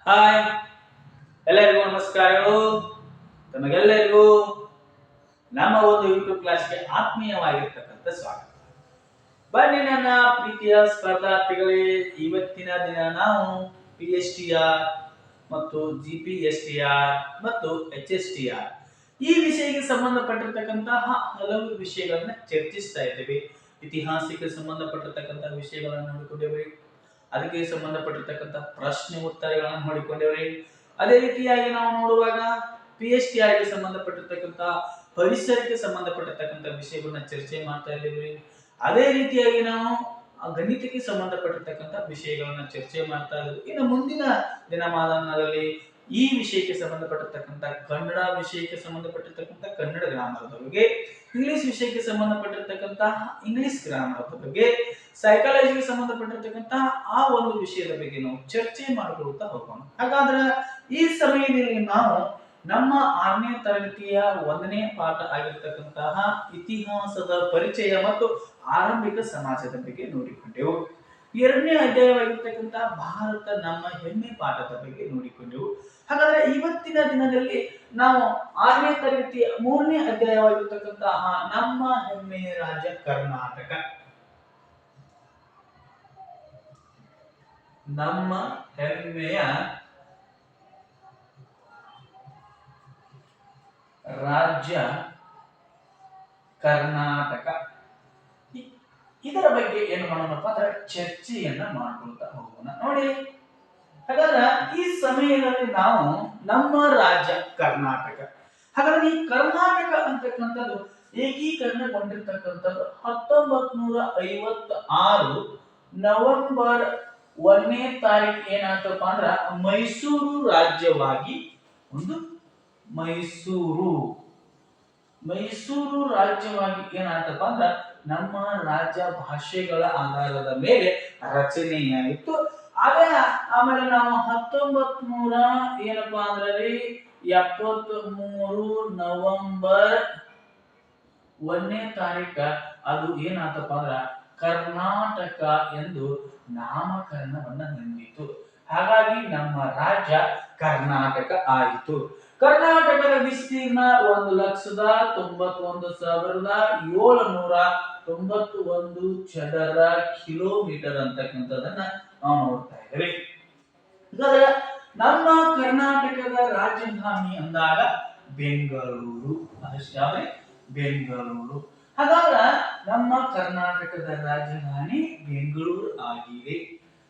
Hi, ಎಲ್ಲರಿಗೂ ನಮಸ್ಕಾರಗಳು. ತಮಗೆಲ್ಲರಿಗೂ ನಮ್ಮ ಒಂದು ಯೂಟ್ಯೂಬ್ ಕ್ಲಾಸ್ಗೆ ಆತ್ಮೀಯವಾಗಿರ್ತಕ್ಕಂಥ ಸ್ವಾಗತ. ಬನ್ನಿ ನನ್ನ ಪ್ರೀತಿಯ ಸ್ಪರ್ಧಾರ್ಥಿಗಳೇ, ಇವತ್ತಿನ ದಿನ ನಾವು PSTR ಮತ್ತು GPSTR ಮತ್ತು HSTR ಈ ವಿಷಯಕ್ಕೆ ಸಂಬಂಧಪಟ್ಟಿರ್ತಕ್ಕಂತಹ ಹಲವು ವಿಷಯಗಳನ್ನ ಚರ್ಚಿಸ್ತಾ ಇದ್ದೇವೆ. ಇತಿಹಾಸಕ್ಕೆ ಸಂಬಂಧಪಟ್ಟಿರ್ತಕ್ಕಂತಹ ವಿಷಯಗಳನ್ನು ನೋಡಿಕೊಂಡಿವೆ, ಅದಕ್ಕೆ ಸಂಬಂಧಪಟ್ಟಿರ್ತಕ್ಕಂಥ ಪ್ರಶ್ನೆ ಉತ್ತರಗಳನ್ನು ನೋಡಿಕೊಂಡೇವ್ರಿ. ಅದೇ ರೀತಿಯಾಗಿ ನಾವು ನೋಡುವಾಗ PSTR ಗೆ ಸಂಬಂಧಪಟ್ಟಿರ್ತಕ್ಕಂಥ ಪರಿಸರಕ್ಕೆ ಸಂಬಂಧಪಟ್ಟಿರ್ತಕ್ಕಂಥ ವಿಷಯಗಳನ್ನ ಚರ್ಚೆ ಮಾಡ್ತಾ ಇದ್ದೀವಿ. ಅದೇ ರೀತಿಯಾಗಿ ನಾವು ಗಣಿತಕ್ಕೆ ಸಂಬಂಧಪಟ್ಟಿರ್ತಕ್ಕಂಥ ವಿಷಯಗಳನ್ನ ಚರ್ಚೆ ಮಾಡ್ತಾ ಇದ್ದೀವಿ. ಇನ್ನು ಮುಂದಿನ ದಿನಮಾನದಲ್ಲಿ ಈ ವಿಷಯಕ್ಕೆ ಸಂಬಂಧಪಟ್ಟಿರ್ತಕ್ಕಂಥ ಕನ್ನಡ ವಿಷಯಕ್ಕೆ ಸಂಬಂಧಪಟ್ಟಿರ್ತಕ್ಕಂಥ ಕನ್ನಡ ಗ್ರಾಮರದ ಬಗ್ಗೆ, ಇಂಗ್ಲಿಷ್ ವಿಷಯಕ್ಕೆ ಸಂಬಂಧಪಟ್ಟಿರ್ತಕ್ಕಂಥ ಇಂಗ್ಲಿಷ್ ಗ್ರಾಮರದ ಬಗ್ಗೆ, ಸೈಕಾಲಜಿಗೆ ಸಂಬಂಧಪಟ್ಟಿರ್ತಕ್ಕಂಥ ಆ ಒಂದು ವಿಷಯದ ಬಗ್ಗೆ ನಾವು ಚರ್ಚೆ ಮಾಡಿಕೊಳ್ತಾ ಹೋಗೋಣ. ಹಾಗಾದ್ರೆ ಈ ಸಮಯದಲ್ಲಿ ನಾವು ನಮ್ಮ 6ನೇ ತರಗತಿಯ 1ನೇ ಪಾಠ ಆಗಿರ್ತಕ್ಕಂತಹ ಇತಿಹಾಸದ ಪರಿಚಯ ಮತ್ತು ಆರಂಭಿಕ ಸಮಾಜದ ಬಗ್ಗೆ ನೋಡಿಕೊಂಡೆವು. 2ನೇ ಅಧ್ಯಾಯವಾಗಿರ್ತಕ್ಕಂಥ ಭಾರತ ನಮ್ಮ ಹೆಮ್ಮೆ ಪಾಠದ ಬಗ್ಗೆ ನೋಡಿಕೊಂಡೆವು. ಹಾಗಾದ್ರೆ ಇವತ್ತಿನ ದಿನದಲ್ಲಿ ನಾವು 6ನೇ ತರಗತಿಯ 3ನೇ ಅಧ್ಯಾಯವಾಗಿರ್ತಕ್ಕಂತಹ ನಮ್ಮ ಹೆಮ್ಮೆಯ ರಾಜ್ಯ ಕರ್ನಾಟಕ, ನಮ್ಮ ಹೆಮ್ಮೆಯ ರಾಜ್ಯ ಕರ್ನಾಟಕ, ಇದರ ಬಗ್ಗೆ ಏನು ಮಾಡೋಣಪ್ಪ ಅಂದ್ರೆ ಚರ್ಚೆಯನ್ನ ಮಾಡ್ಕೊಳ್ತಾ ಹೋಗೋಣ. ನೋಡಿ, ಹಾಗಾದ್ರೆ ಈ ಸಮಯದಲ್ಲಿ ನಾವು ನಮ್ಮ ರಾಜ್ಯ ಕರ್ನಾಟಕ, ಹಾಗಾದ್ರೆ ಈ ಕರ್ನಾಟಕ ಅಂತಕ್ಕಂಥದ್ದು ಏಕೀಕರಣಗೊಂಡಿರ್ತಕ್ಕಂಥದ್ದು 1956 ನವೆಂಬರ್ 1ನೇ ತಾರೀಕು ಏನಾಯ್ತಪ್ಪ ಅಂದ್ರ ಮೈಸೂರು ರಾಜ್ಯವಾಗಿ ಒಂದು ಮೈಸೂರು ರಾಜ್ಯವಾಗಿ ಏನಾಯ್ತಪ್ಪ ಅಂದ್ರ ನಮ್ಮ ರಾಜ್ಯ ಭಾಷೆಗಳ ಆಧಾರದ ಮೇಲೆ ರಚನೆಯಾಯಿತು. ಆಮೇಲೆ ನಾವು 1900 ಏನಪ್ಪಾ ಅಂದ್ರೆ 73 ನವೆಂಬರ್ 1ನೇ ತಾರೀಕ ಅದು ಏನಾಯ್ತಪ್ಪ ಅಂದ್ರ ಕರ್ನಾಟಕ ಎಂದು ನಾಮಕರಣವನ್ನ ಹೊಂದಿತು. ಹಾಗಾಗಿ ನಮ್ಮ ರಾಜ್ಯ ಕರ್ನಾಟಕ ಆಯಿತು. ಕರ್ನಾಟಕದ ವಿಸ್ತೀರ್ಣ 1,91,791 ಚದರ ಕಿಲೋಮೀಟರ್ ಅಂತಕ್ಕಂಥದನ್ನ ನಾವು ನೋಡ್ತಾ ಇದ್ದೇವೆ. ಹಾಗಾದ್ರೆ ನಮ್ಮ ಕರ್ನಾಟಕದ ರಾಜಧಾನಿ ಅಂದಾಗ ಬೆಂಗಳೂರು, ಅದಷ್ಟೇ ಬೆಂಗಳೂರು. ಹಾಗಾದ್ರೆ ನಮ್ಮ ಕರ್ನಾಟಕದ ರಾಜಧಾನಿ ಬೆಂಗಳೂರು ಆಗಿದೆ.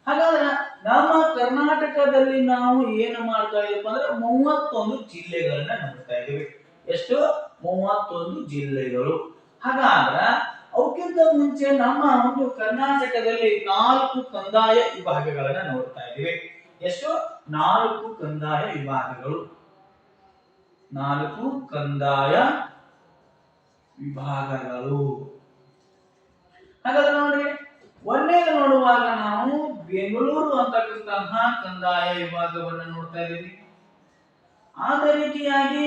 ಹಾಗಾದ್ರೆ ನಮ್ಮ ಕರ್ನಾಟಕದಲ್ಲಿ ನಾವು ಏನು ಮಾಡ್ತಾ ಇದ್ದೀವಿ ಅಂದ್ರೆ 31 ಜಿಲ್ಲೆಗಳನ್ನ ನೋಡ್ತಾ ಇದ್ದೀವಿ. ಎಷ್ಟು? 31 ಜಿಲ್ಲೆಗಳು. ಹಾಗಾದ್ರೆ ಅವಕ್ಕಿಂತ ಮುಂಚೆ ನಮ್ಮ ಒಂದು ಕರ್ನಾಟಕದಲ್ಲಿ 4 ಕಂದಾಯ ವಿಭಾಗಗಳನ್ನ ನೋಡ್ತಾ ಇದ್ದೀವಿ. ಎಷ್ಟು? 4 ಕಂದಾಯ ವಿಭಾಗಗಳು. 4 ಕಂದಾಯ ವಿಭಾಗಗಳು. ಹಾಗಾದ್ರೆ ನೋಡಿ, ಒಂದನೇದು ನೋಡುವಾಗ ನಾವು ಬೆಂಗಳೂರು ಅಂತಕ್ಕಂತಹ ಕಂದಾಯ ವಿಭಾಗವನ್ನು ನೋಡ್ತಾ ಇದ್ದೀವಿ. ಅದೇ ರೀತಿಯಾಗಿ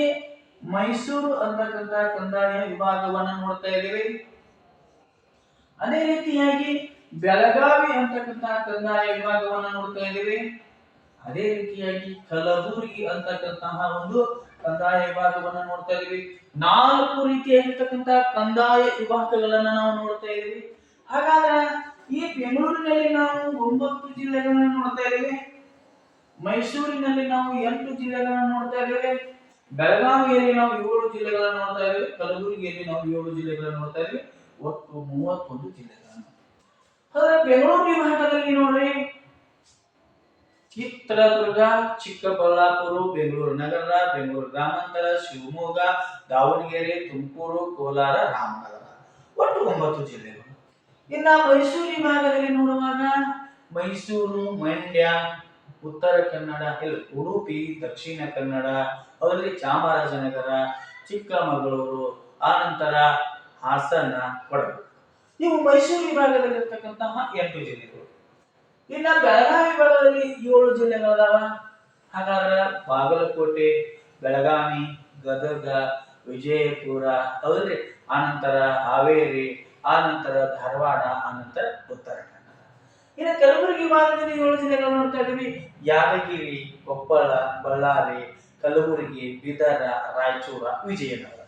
ಮೈಸೂರು ಅಂತಕ್ಕಂಥ ಕಂದಾಯ ವಿಭಾಗವನ್ನು ನೋಡ್ತಾ ಇದ್ದೀವಿ. ಅದೇ ರೀತಿಯಾಗಿ ಬೆಳಗಾವಿ ಅಂತಕ್ಕಂಥ ಕಂದಾಯ ವಿಭಾಗವನ್ನು ನೋಡ್ತಾ ಇದ್ದೀವಿ. ಅದೇ ರೀತಿಯಾಗಿ ಕಲಬುರಗಿ ಅಂತಕ್ಕಂತಹ ಒಂದು ಕಂದಾಯ ವಿಭಾಗವನ್ನು ನೋಡ್ತಾ ಇದ್ದೀವಿ. 4 ರೀತಿಯಾಗಿರ್ತಕ್ಕಂಥ ಕಂದಾಯ ವಿಭಾಗಗಳನ್ನ ನಾವು ನೋಡ್ತಾ ಇದ್ದೀವಿ. ಹಾಗಾದ್ರೆ ಈ ಬೆಂಗಳೂರಿನಲ್ಲಿ ನಾವು 9 ಜಿಲ್ಲೆಗಳನ್ನು ನೋಡ್ತಾ ಇದ್ದೇವೆ, ಮೈಸೂರಿನಲ್ಲಿ ನಾವು 8 ಜಿಲ್ಲೆಗಳನ್ನು ನೋಡ್ತಾ ಇದ್ದೇವೆ, ಬೆಳಗಾವಿಯಲ್ಲಿ ನಾವು 7 ಜಿಲ್ಲೆಗಳನ್ನು ನೋಡ್ತಾ ಇದ್ದೇವೆ, ಕಲಬುರಗಿಯಲ್ಲಿ ನಾವು 7 ಜಿಲ್ಲೆಗಳನ್ನು ನೋಡ್ತಾ ಇದ್ದೇವೆ, ಒಟ್ಟು 31 ಜಿಲ್ಲೆಗಳನ್ನು. ಹಾಗಾದ್ರೆ ಬೆಂಗಳೂರು ವಿಭಾಗದಲ್ಲಿ ನೋಡ್ರಿ, ಚಿತ್ರದುರ್ಗ, ಚಿಕ್ಕಬಳ್ಳಾಪುರ, ಬೆಂಗಳೂರು ನಗರ, ಬೆಂಗಳೂರು ಗ್ರಾಮಾಂತರ, ಶಿವಮೊಗ್ಗ, ದಾವಣಗೆರೆ, ತುಮಕೂರು, ಕೋಲಾರ, ರಾಮನಗರ, ಒಟ್ಟು 9 ಜಿಲ್ಲೆಗಳು. ಇನ್ನ ಮೈಸೂರು ವಿಭಾಗದಲ್ಲಿ ನೋಡುವಾಗ ಮೈಸೂರು, ಮಂಡ್ಯ, ಉತ್ತರ ಕನ್ನಡ, ಉಡುಪಿ, ದಕ್ಷಿಣ ಕನ್ನಡ, ಅದರಲ್ಲಿ ಚಾಮರಾಜನಗರ, ಚಿಕ್ಕಮಗಳೂರು, ಆನಂತರ ಹಾಸನ, ಕೊಡಗು, ಇವು ಮೈಸೂರು ವಿಭಾಗದಲ್ಲಿ ಇರ್ತಕ್ಕಂತಹ 8 ಜಿಲ್ಲೆಗಳು. ಇನ್ನ ಬೆಳಗಾವಿ ವಿಭಾಗದಲ್ಲಿ 7 ಜಿಲ್ಲೆಗಳದಾವ. ಹಾಗಾದ್ರೆ ಬಾಗಲಕೋಟೆ, ಬೆಳಗಾವಿ, ಗದಗ, ವಿಜಯಪುರ, ಹೌದ್ರಿ, ಆನಂತರ ಹಾವೇರಿ, ಆನಂತರ ಧಾರವಾಡ, ಆನಂತರ ಉತ್ತರ ಕನ್ನಡ. ಇನ್ನು ಕಲಬುರಗಿ ಭಾಗದಲ್ಲಿ 7 ಜಿಲ್ಲೆಗಳು ನೋಡ್ತಾ ಇದ್ದೀವಿ. ಯಾದಗಿರಿ, ಕೊಪ್ಪಳ, ಬಳ್ಳಾರಿ, ಕಲಬುರಗಿ, ಬೀದರ, ರಾಯಚೂರ, ವಿಜಯನಗರ.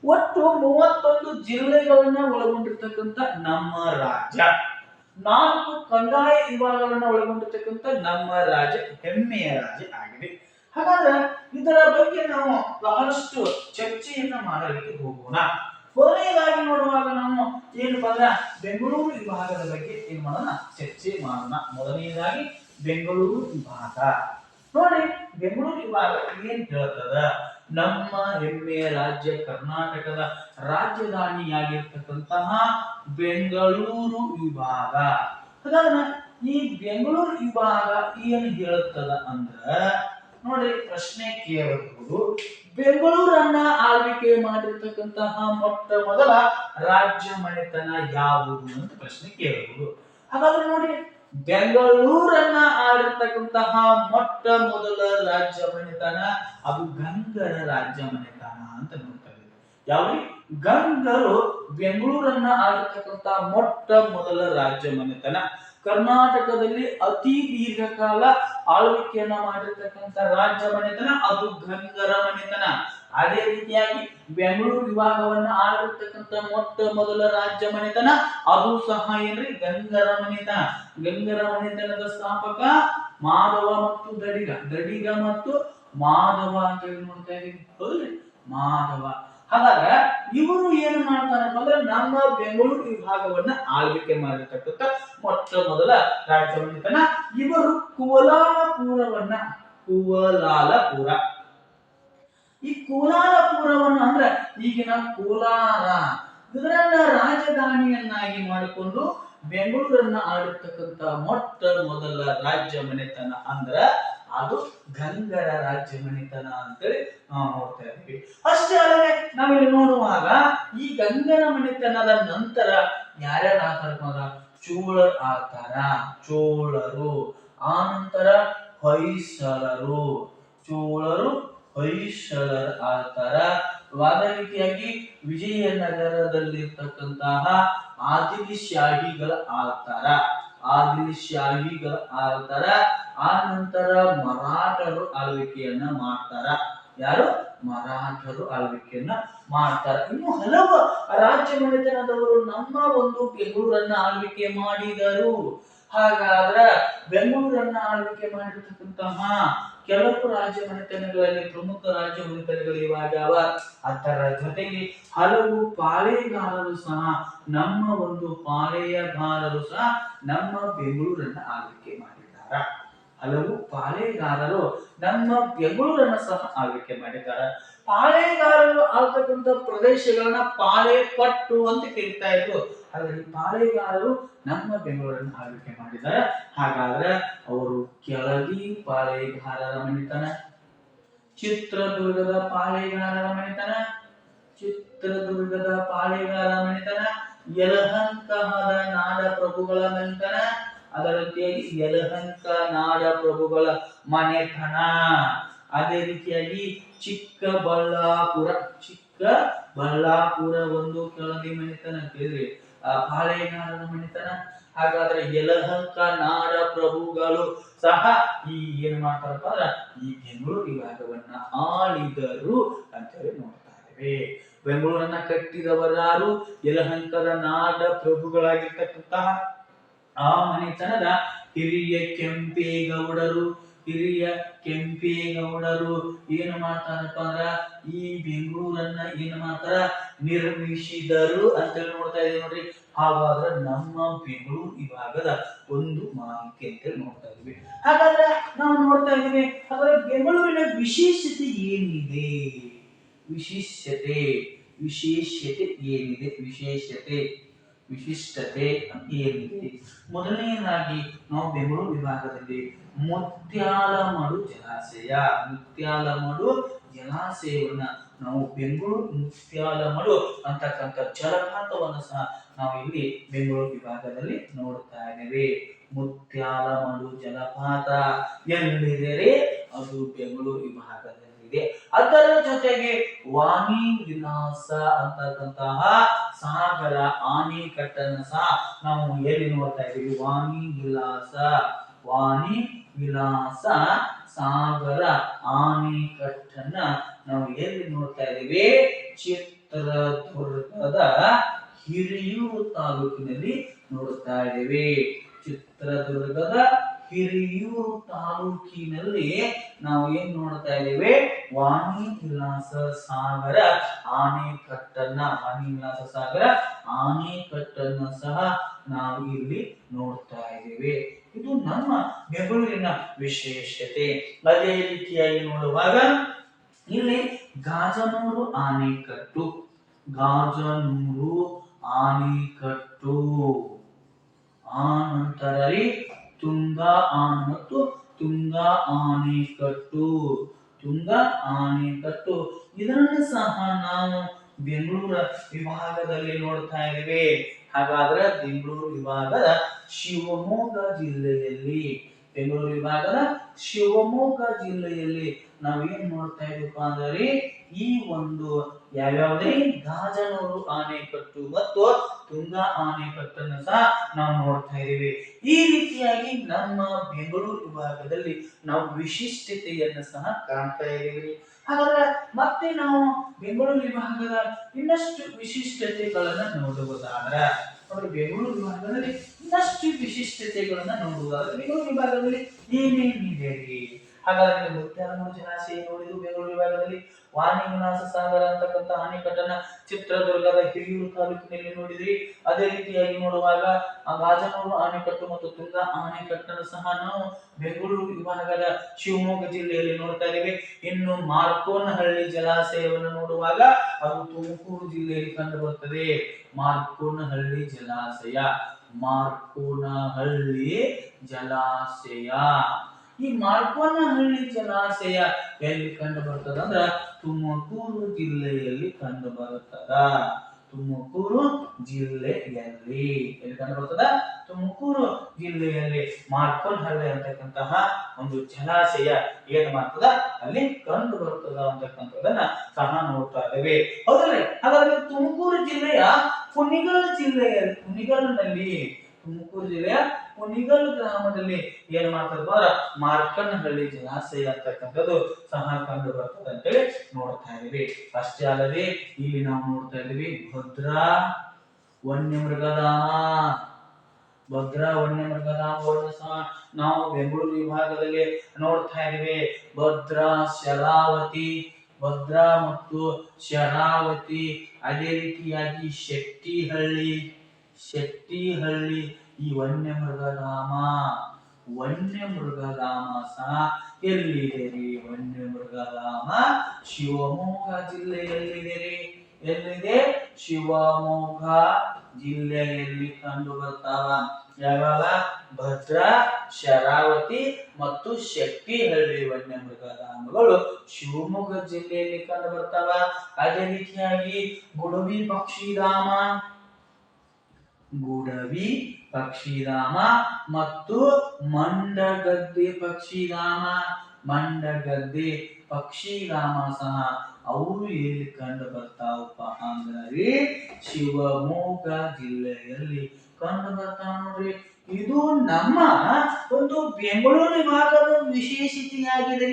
ಒಟ್ಟು 31 ಜಿಲ್ಲೆಗಳನ್ನ ಒಳಗೊಂಡಿರ್ತಕ್ಕಂಥ ನಮ್ಮ ರಾಜ್ಯ. 4 ಕಂದಾಯ ವಿಭಾಗಗಳನ್ನ ಒಳಗೊಂಡಿರ್ತಕ್ಕಂಥ ನಮ್ಮ ರಾಜ್ಯ ಹೆಮ್ಮೆಯ ರಾಜ್ಯ ಆಗಿದೆ. ಹಾಗಾದ್ರೆ ಇದರ ಬಗ್ಗೆ ನಾವು ಬಹಳಷ್ಟು ಚರ್ಚೆಯನ್ನ ಮಾಡಲಿಕ್ಕೆ ಹೋಗೋಣ. ಕೊನೆಯದಾಗಿ ನೋಡುವಾಗ ನಾವು ಏನಪ್ಪಾ ಅಂದ್ರೆ ಬೆಂಗಳೂರು ವಿಭಾಗದ ಬಗ್ಗೆ ಏನ್ ಮಾಡೋಣ, ಚರ್ಚೆ ಮಾಡೋಣ. ಮೊದಲನೆಯದಾಗಿ ಬೆಂಗಳೂರು ವಿಭಾಗ ನೋಡಿ. ಬೆಂಗಳೂರು ವಿಭಾಗ ಏನ್ ಹೇಳ್ತದ, ನಮ್ಮ ಹೆಮ್ಮೆಯ ರಾಜ್ಯ ಕರ್ನಾಟಕದ ರಾಜಧಾನಿಯಾಗಿರ್ತಕ್ಕಂತಹ ಬೆಂಗಳೂರು ವಿಭಾಗ. ಹಾಗಾದ್ರೆ ಈ ಬೆಂಗಳೂರು ವಿಭಾಗ ಏನ್ ಹೇಳುತ್ತದ ಅಂದ್ರ ನೋಡಿ, ಪ್ರಶ್ನೆ ಕೇಳಬಹುದು, ಬೆಂಗಳೂರನ್ನ ಆಳ್ವಿಕೆ ಮಾಡಿರ್ತಕ್ಕಂತಹ ಮೊಟ್ಟ ಮೊದಲ ರಾಜ್ಯ ಮನೆತನ ಯಾವುದು ಅಂತ ಪ್ರಶ್ನೆ ಕೇಳಬಹುದು. ಹಾಗಾದ್ರೆ ನೋಡಿ, ಬೆಂಗಳೂರನ್ನ ಆಳಿರ್ತಕ್ಕಂತಹ ಮೊಟ್ಟ ಮೊದಲ ರಾಜ್ಯ ಮನೆತನ ಅದು ಗಂಗರ ರಾಜ್ಯ ಮನೆತನ ಅಂತ ನೋಡ್ತಾ ಇದ್ದೀವಿ. ಯಾವ ಗಂಗರು ಬೆಂಗಳೂರನ್ನ ಆಳಿರ್ತಕ್ಕಂತ ಮೊಟ್ಟ ಮೊದಲ ರಾಜ್ಯ ಮನೆತನ. ಕರ್ನಾಟಕದಲ್ಲಿ ಅತಿ ದೀರ್ಘಕಾಲ ಆಳ್ವಿಕೆಯನ್ನ ಮಾಡಿರ್ತಕ್ಕಂಥ ರಾಜ್ಯ ಮನೆತನ ಅದು ಗಂಗರ ಮನೆತನ. ಅದೇ ರೀತಿಯಾಗಿ ಬೆಂಗಳೂರು ವಿಭಾಗವನ್ನ ಆಳಿರ್ತಕ್ಕಂಥ ಮೊಟ್ಟ ಮೊದಲ ರಾಜ್ಯ ಮನೆತನ ಅದು ಸಹ ಏನ್ರಿ ಗಂಗರ ಮನೆತನ. ಗಂಗರ ಮನೆತನದ ಸ್ಥಾಪಕ ಮಾಧವ ಮತ್ತು ದಡಿಗ. ದಡಿಗ ಮತ್ತು ಮಾಧವ ಅಂತ ಹೇಳಿ ನೋಡ್ತಾ ಇದೀವಿ, ಹೌದ್ರಿ ಮಾಧವ. ಹಾಗಾದ್ರೆ ಇವರು ಏನು ಮಾಡ್ತಾರಪ್ಪ ಅಂದ್ರೆ ನಮ್ಮ ಬೆಂಗಳೂರು ವಿಭಾಗವನ್ನ ಆಳ್ವಿಕೆ ಮಾಡಿರ್ತಕ್ಕಂಥ ಮೊಟ್ಟ ಮೊದಲ ರಾಜ್ಯ ಮನೆತನ. ಇವರು ಕುವಲಾಲಪುರವನ್ನ ಕುವಲಾಲಪುರ ಈ ಕುವಲಾಲಪುರವನ್ನ ಅಂದ್ರೆ ಈಗಿನ ಕೋಲಾರ ಇದರನ್ನ ರಾಜಧಾನಿಯನ್ನಾಗಿ ಮಾಡಿಕೊಂಡು ಬೆಂಗಳೂರನ್ನ ಆಳಿರ್ತಕ್ಕಂಥ ಮೊಟ್ಟ ಮೊದಲ ರಾಜ್ಯ ಮನೆತನ ಅಂದ್ರ ಅದು ಗಂಗರ ರಾಜ್ಯ ಮನೆತನ ಅಂತೇಳಿ ನಾವು ನೋಡ್ತಾ ಇದ್ದೀವಿ. ಅಷ್ಟೇ ಅಲ್ಲದೆ ನಾವಿಲ್ಲಿ ನೋಡುವಾಗ ಈ ಗಂಗರ ಮನೆತನದ ನಂತರ ಯಾರ್ಯಾರು ಆಳ್ತಾರ, ಚೋಳರು ಆಳ್ತಾರ, ಚೋಳರು. ಆ ನಂತರ ಹೊಯ್ಸಳರು, ಚೋಳರು ಹೊಯ್ಸಳರು ಆಳ್ತಾರ. ಅದೇ ರೀತಿಯಾಗಿ ವಿಜಯನಗರದಲ್ಲಿರ್ತಕ್ಕಂತಹ ಆದಿಲ್ಶಾಹಿಗಳ ಆಳ್ತಾರ, ಆದಿಲ್ಶಾಹಿಗಳ ಆಳ್ತಾರ. ಆ ನಂತರ ಮರಾಠರು ಆಳ್ವಿಕೆಯನ್ನ ಮಾಡ್ತಾರ. ಯಾರು? ಮರಾಠರು ಆಳ್ವಿಕೆಯನ್ನ ಮಾಡ್ತಾರ. ಇನ್ನು ಹಲವು ರಾಜ್ಯ ಮನೆತನದವರು ನಮ್ಮ ಒಂದು ಬೆಂಗಳೂರನ್ನ ಆಳ್ವಿಕೆ ಮಾಡಿದರು. ಹಾಗಾದ್ರ ಬೆಂಗಳೂರನ್ನ ಆಳ್ವಿಕೆ ಮಾಡಿರ್ತಕ್ಕಂತಹ ಕೆಲವು ರಾಜ್ಯ ಮನೆತನಗಳಲ್ಲಿ ಪ್ರಮುಖ ರಾಜ್ಯ ಮನೆತನಗಳು ಇವಾಗ ಅದರ ಜೊತೆಗೆ ಹಲವು ಪಾಳೆಗಾರರು ಸಹ ನಮ್ಮ ಒಂದು ಪಾಳೆಯಗಾರರು ಸಹ ನಮ್ಮ ಬೆಂಗಳೂರನ್ನ ಆಳ್ವಿಕೆ ಮಾಡಿದ್ದಾರೆ. ಹಲವು ಪಾಳೆಗಾರರು ನಮ್ಮ ಬೆಂಗಳೂರನ್ನ ಸಹ ಆಳ್ವಿಕೆ ಮಾಡಿದ್ದಾರೆ. ಪಾಳೆಗಾರರು ಆಳ್ತಕ್ಕಂಥ ಪ್ರದೇಶಗಳನ್ನ ಪಾಳೆ ಪಟ್ಟು ಅಂತ ಕರೀತಾ ಇದ್ರು. ಹಾಗಾಗಿ ಪಾಳೆಗಾರರು ನಮ್ಮ ಬೆಂಗಳೂರನ್ನು ಆಳ್ವಿಕೆ ಮಾಡಿದ್ದಾರೆ. ಹಾಗಾದ್ರೆ ಅವರು ಕೆಳದಿ ಪಾಳೆಗಾರರ ಮನೆತನ, ಚಿತ್ರದುರ್ಗದ ಪಾಳೆಗಾರರ ಮನೆತನ, ಚಿತ್ರದುರ್ಗದ ಪಾಳೆಗಾರರ ಮನೆತನ, ಯಲಹಂಕದ ನಾಡ ಪ್ರಭುಗಳ ಮನೆತನ, ಅದರ ರೀತಿಯಾಗಿ ಯಲಹಂಕ ನಾಡ ಪ್ರಭುಗಳ ಮನೆತನ. ಅದೇ ರೀತಿಯಾಗಿ ಚಿಕ್ಕಬಳ್ಳಾಪುರ, ಚಿಕ್ಕಬಳ್ಳಾಪುರ ಒಂದು ಕೆಳದಿ ಮನೆತನ ಕೇಳಿದ್ರಿ, ಪಾಳೆಗಾರರ ಮನೆತನ. ಹಾಗಾದ್ರೆ ಯಲಹಂಕ ನಾಡ ಪ್ರಭುಗಳು ಸಹ ಈ ಏನ್ ಮಾಡ್ತಾರಪ್ಪ ಅಂದ್ರ ಈ ಬೆಂಗಳೂರು ವಿಭಾಗವನ್ನ ಆಳಿದರು ಅಂತ ಹೇಳಿ ನೋಡ್ತಾ ಇದ್ದೇವೆ. ಬೆಂಗಳೂರನ್ನ ಕಟ್ಟಿದವರಾರು ಯಲಹಂಕದ ನಾಡ ಪ್ರಭುಗಳಾಗಿರ್ತಕ್ಕಂತಹ ಆ ಮನೆತನದ ಹಿರಿಯ ಕೆಂಪೇಗೌಡರು. ಹಿರಿಯ ಕೆಂಪೇಗೌಡರು ಏನು ಮಾಡ್ತಾರಪ್ಪ ಅಂದ್ರ ಈ ಬೆಂಗಳೂರನ್ನ ಏನ್ ಮಾಡ್ತಾರ, ನಿರ್ಮಿಸಿದರು ಅಂತ ಹೇಳಿ ನೋಡ್ತಾ ಇದೀವಿ ನೋಡ್ರಿ. ಹಾಗಾದ್ರೆ ನಮ್ಮ ಬೆಂಗಳೂರು ವಿಭಾಗದ ಒಂದು ಮಾಹಿತಿ ಅಂತ ಹೇಳಿ ನೋಡ್ತಾ ಇದೀವಿ. ಹಾಗಾದ್ರೆ ನಾವು ನೋಡ್ತಾ ಇದೀವಿ, ಹಾಗಾದ್ರೆ ಬೆಂಗಳೂರಿನ ವಿಶೇಷತೆ ಏನಿದೆ, ವಿಶಿಷ್ಟತೆ ಏನಿದೆ, ವಿಶಿಷ್ಟತೆ ಏನಿದೆ. ಮೊದಲನೆಯದಾಗಿ ನಾವು ಬೆಂಗಳೂರು ವಿಭಾಗದಲ್ಲಿ ಮುತ್ಯಾಲಮಡು ಜಲಾಶಯವನ್ನ ನಾವು ಬೆಂಗಳೂರು ಮುತ್ಯಾಲಮಡು ಅಂತಕ್ಕಂಥ ಜಲಪಾತವನ್ನು ಸಹ ನಾವು ಇಲ್ಲಿ ಬೆಂಗಳೂರು ವಿಭಾಗದಲ್ಲಿ ನೋಡ್ತಾ ಇದ್ದೇವೆ. ಮುತ್ಯಾಲಮಡು ಜಲಪಾತ ಎಲ್ಲಿದೆ? ಅದು ಬೆಂಗಳೂರು ವಿಭಾಗದಲ್ಲಿದೆ. ಇದೆ. ಅದರ ಜೊತೆಗೆ ವಾಣಿ ವಿಲಾಸ ಅಂತಕ್ಕಂತಹ ಸಾಗರ ಆಣೆಕಟ್ಟನ್ನು ಸಹ ನಾವು ಎಲ್ಲಿ ನೋಡ್ತಾ ಇದ್ದೀವಿ? ವಾಣಿ ವಿಲಾಸ ಸಾಗರ ಆಣೆಕಟ್ಟನ್ನ ನಾವು ಎಲ್ಲಿ ನೋಡ್ತಾ ಇದ್ದೀವಿ? ಚಿತ್ರದುರ್ಗದ ಹಿರಿಯೂರು ತಾಲೂಕಿನಲ್ಲಿ ನೋಡ್ತಾ ಇದ್ದೀವಿ. ಚಿತ್ರದುರ್ಗದ ಹಿರಿಯೂರು ತಾಲೂಕಿನಲ್ಲಿ ನಾವು ಏನ್ ನೋಡ್ತಾ ಇದ್ದೇವೆ? ವಾಣಿ ವಿಲಾಸ ಸಾಗರ ಆಣೆಕಟ್ಟನ್ನ ಸಹ ನಾವು ಇಲ್ಲಿ ನೋಡ್ತಾ ಇದ್ದೇವೆ. ಇದು ನಮ್ಮ ಬೆಂಗಳೂರಿನ ವಿಶೇಷತೆ. ಅದೇ ರೀತಿಯಾಗಿ ನೋಡುವಾಗ ಇಲ್ಲಿ ಗಾಜನೂರು ಆಣೆಕಟ್ಟು, ನಂತರ ತುಂಗಾ ಮತ್ತು ತುಂಗಾ ಆಣೆಕಟ್ಟು ಇದನ್ನು ಸಹ ನಾವು ಬೆಂಗಳೂರು ವಿಭಾಗದಲ್ಲಿ ನೋಡ್ತಾ ಇದ್ದೇವೆ. ಹಾಗಾದ್ರೆ ಬೆಂಗಳೂರು ವಿಭಾಗದ ಶಿವಮೊಗ್ಗ ಜಿಲ್ಲೆಯಲ್ಲಿ ನಾವೇನ್ ನೋಡ್ತಾ ಇದ್ದೀವಿ ಅಂದ್ರೆ ಈ ಒಂದು ಯಾವ್ಯಾವುದೇ ಗಾಜನೂರು ಆಣೆಕಟ್ಟು ಮತ್ತು ತುಂಗಾ ಆಣೆಕಟ್ಟನ್ನು ಸಹ ನಾವು ನೋಡ್ತಾ ಇದ್ದೀವಿ. ಈ ರೀತಿಯಾಗಿ ನಮ್ಮ ಬೆಂಗಳೂರು ವಿಭಾಗದಲ್ಲಿ ನಾವು ವಿಶಿಷ್ಟತೆಯನ್ನು ಸಹ ಕಾಣ್ತಾ ಇದ್ದೀವಿ. ಹಾಗಾದ್ರೆ ಮತ್ತೆ ನಾವು ಬೆಂಗಳೂರು ವಿಭಾಗದ ಇನ್ನಷ್ಟು ವಿಶಿಷ್ಟತೆಗಳನ್ನ ನೋಡುವುದಾದ್ರೆ ಬೆಂಗಳೂರು ವಿಭಾಗದಲ್ಲಿ ಬೆಂಗಳೂರು ವಿಭಾಗದಲ್ಲಿ ಏನೇನಿದೆ? ಹಾಗಾದ್ರೆ ಮುತ್ಯಾಲಮೂರು ಜಲಾಶಯ ನೋಡಿದ್ದು ಬೆಂಗಳೂರು ವಿಭಾಗದಲ್ಲಿ, ವಾಣಿ ವಿಲಾಸ ಸಾಗರ ಅಂತಕ್ಕಂಥ ಆಣೆಕಟ್ಟನ್ನ ಚಿತ್ರದುರ್ಗದ ಹಿರಿಯೂರು ತಾಲೂಕಿನಲ್ಲಿ ನೋಡಿದ್ರಿ. ಅದೇ ರೀತಿಯಾಗಿ ನೋಡುವಾಗ ಗಾಜನೂರು ಆಣೆಕಟ್ಟು ಮತ್ತು ತುಂಗಾ ಆಣೆಕಟ್ಟನ್ನು ಸಹ ನಾವು ಬೆಂಗಳೂರು ವಿಭಾಗದ ಶಿವಮೊಗ್ಗ ಜಿಲ್ಲೆಯಲ್ಲಿ ನೋಡ್ತಾ ಇದ್ದೇವೆ. ಇನ್ನು ಮಾರ್ಕೋನಹಳ್ಳಿ ಜಲಾಶಯವನ್ನು ನೋಡುವಾಗ ಅದು ತುಮಕೂರು ಜಿಲ್ಲೆಯಲ್ಲಿ ಕಂಡು ಬರುತ್ತದೆ. ಮಾರ್ಕೋನಹಳ್ಳಿ ಜಲಾಶಯ ಈ ಮಾರ್ಕೋನಹಳ್ಳಿ ಜಲಾಶಯ ಎಲ್ಲಿ ಕಂಡು ಬರ್ತದ ಅಂದ್ರ ತುಮಕೂರು ಜಿಲ್ಲೆಯಲ್ಲಿ ಕಂಡು ಬರುತ್ತದ. ತುಮಕೂರು ಜಿಲ್ಲೆಯಲ್ಲಿ ಮಾರ್ಕೋನಹಳ್ಳಿ ಅಂತಕ್ಕಂತಹ ಒಂದು ಜಲಾಶಯ ಏನ್ ಮಾಡ್ತದ ಅಲ್ಲಿ ಕಂಡು ಬರ್ತದ ಅಂತಕ್ಕಂಥದನ್ನ ಸಹ ನೋಡ್ತಾ ಇದ್ದೇವೆ. ಹೌದಲ್ಲ? ಹಾಗಾದ್ರೆ ತುಮಕೂರು ಜಿಲ್ಲೆಯ ಕುಣಿಗಲ್ ಗ್ರಾಮದಲ್ಲಿ ಏನ್ ಮಾಡ್ತದ ಮಾರ್ಕೋನಹಳ್ಳಿ ಜಲಾಶಯ ಅಂತಕ್ಕಂಥದ್ದು ಸಹ ಕಂಡು ಬರ್ತದೆ ಅಂತೇಳಿ ನೋಡ್ತಾ ಇದ್ದೀವಿ. ಅಷ್ಟೇ ಅಲ್ಲದೆ ಇಲ್ಲಿ ನಾವು ನೋಡ್ತಾ ಇದ್ದೀವಿ ಭದ್ರಾ ವನ್ಯಮೃಗಧಾಮವನ್ನು ಸಹ ನಾವು ಬೆಂಗಳೂರು ವಿಭಾಗದಲ್ಲಿ ನೋಡ್ತಾ ಇದ್ದೀವಿ. ಭದ್ರಾ ಮತ್ತು ಶರಾವತಿ, ಅದೇ ರೀತಿಯಾಗಿ ಶೆಟ್ಟಿಹಳ್ಳಿ ಈ ವನ್ಯಮೃಗಧಾಮ ಸಹ ಎಲ್ಲಿದೆ? ವನ್ಯಮೃಗಧಾಮ ಶಿವಮೊಗ್ಗ ಜಿಲ್ಲೆಯಲ್ಲಿದೆ. ಎಲ್ಲಿದೆ? ಶಿವಮೊಗ್ಗ ಜಿಲ್ಲೆಯಲ್ಲಿ ಕಂಡು ಬರ್ತಾವ. ಯಾವಾಗ? ಭದ್ರಾ, ಶರಾವತಿ ಮತ್ತು ಶೆಟ್ಟಿಹಳ್ಳಿ ವನ್ಯಮೃಗಧಾಮಗಳು ಶಿವಮೊಗ್ಗ ಜಿಲ್ಲೆಯಲ್ಲಿ ಕಂಡು ಬರ್ತಾವ. ಅದೇ ರೀತಿಯಾಗಿ ಗುಡವಿ ಪಕ್ಷಿಧಾಮ ಮತ್ತು ಮಂಡಗದ್ದೆ ಪಕ್ಷಿಧಾಮ ಸಹ ಅವು ಎಲ್ಲಿ ಕಂಡು ಬರ್ತಾವಪ್ಪ ಅಂದ್ರೆ ಶಿವಮೊಗ್ಗ ಜಿಲ್ಲೆಯಲ್ಲಿ ಕಂಡು ಬರ್ತಾವ ನೋಡ್ರಿ. ಇದು ನಮ್ಮ ಒಂದು ಬೆಂಗಳೂರು ವಿಭಾಗದ ವಿಶೇಷತೆಯಾಗಿದೆ.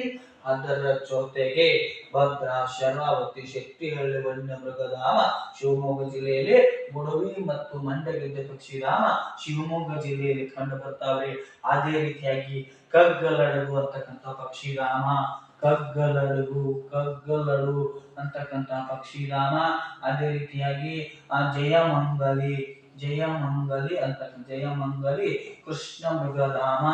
ಅದರ ಜೊತೆಗೆ ಭದ್ರಾ, ಶರಾವತಿ, ಶೆಟ್ಟಿಹಳ್ಳಿ ವನ್ಯಮೃಗಧಾಮ ಶಿವಮೊಗ್ಗ ಜಿಲ್ಲೆಯಲ್ಲಿ, ಗುಡವಿ ಮತ್ತು ಮಂಡಗದ್ದೆ ಪಕ್ಷಿಧಾಮ ಶಿವಮೊಗ್ಗ ಜಿಲ್ಲೆಯಲ್ಲಿ ಕಂಡು ಬರ್ತಾವ್ರಿ. ಅದೇ ರೀತಿಯಾಗಿ ಕಗ್ಗಲಡಗು ಅಂತಕ್ಕಂಥ ಪಕ್ಷಿಧಾಮ, ಕಗ್ಗಲಡು ಅಂತಕ್ಕಂಥ ಪಕ್ಷಿಧಾಮ, ಅದೇ ರೀತಿಯಾಗಿ ಜಯಮಂಗಲಿ ಕೃಷ್ಣ ಮೃಗಧಾಮ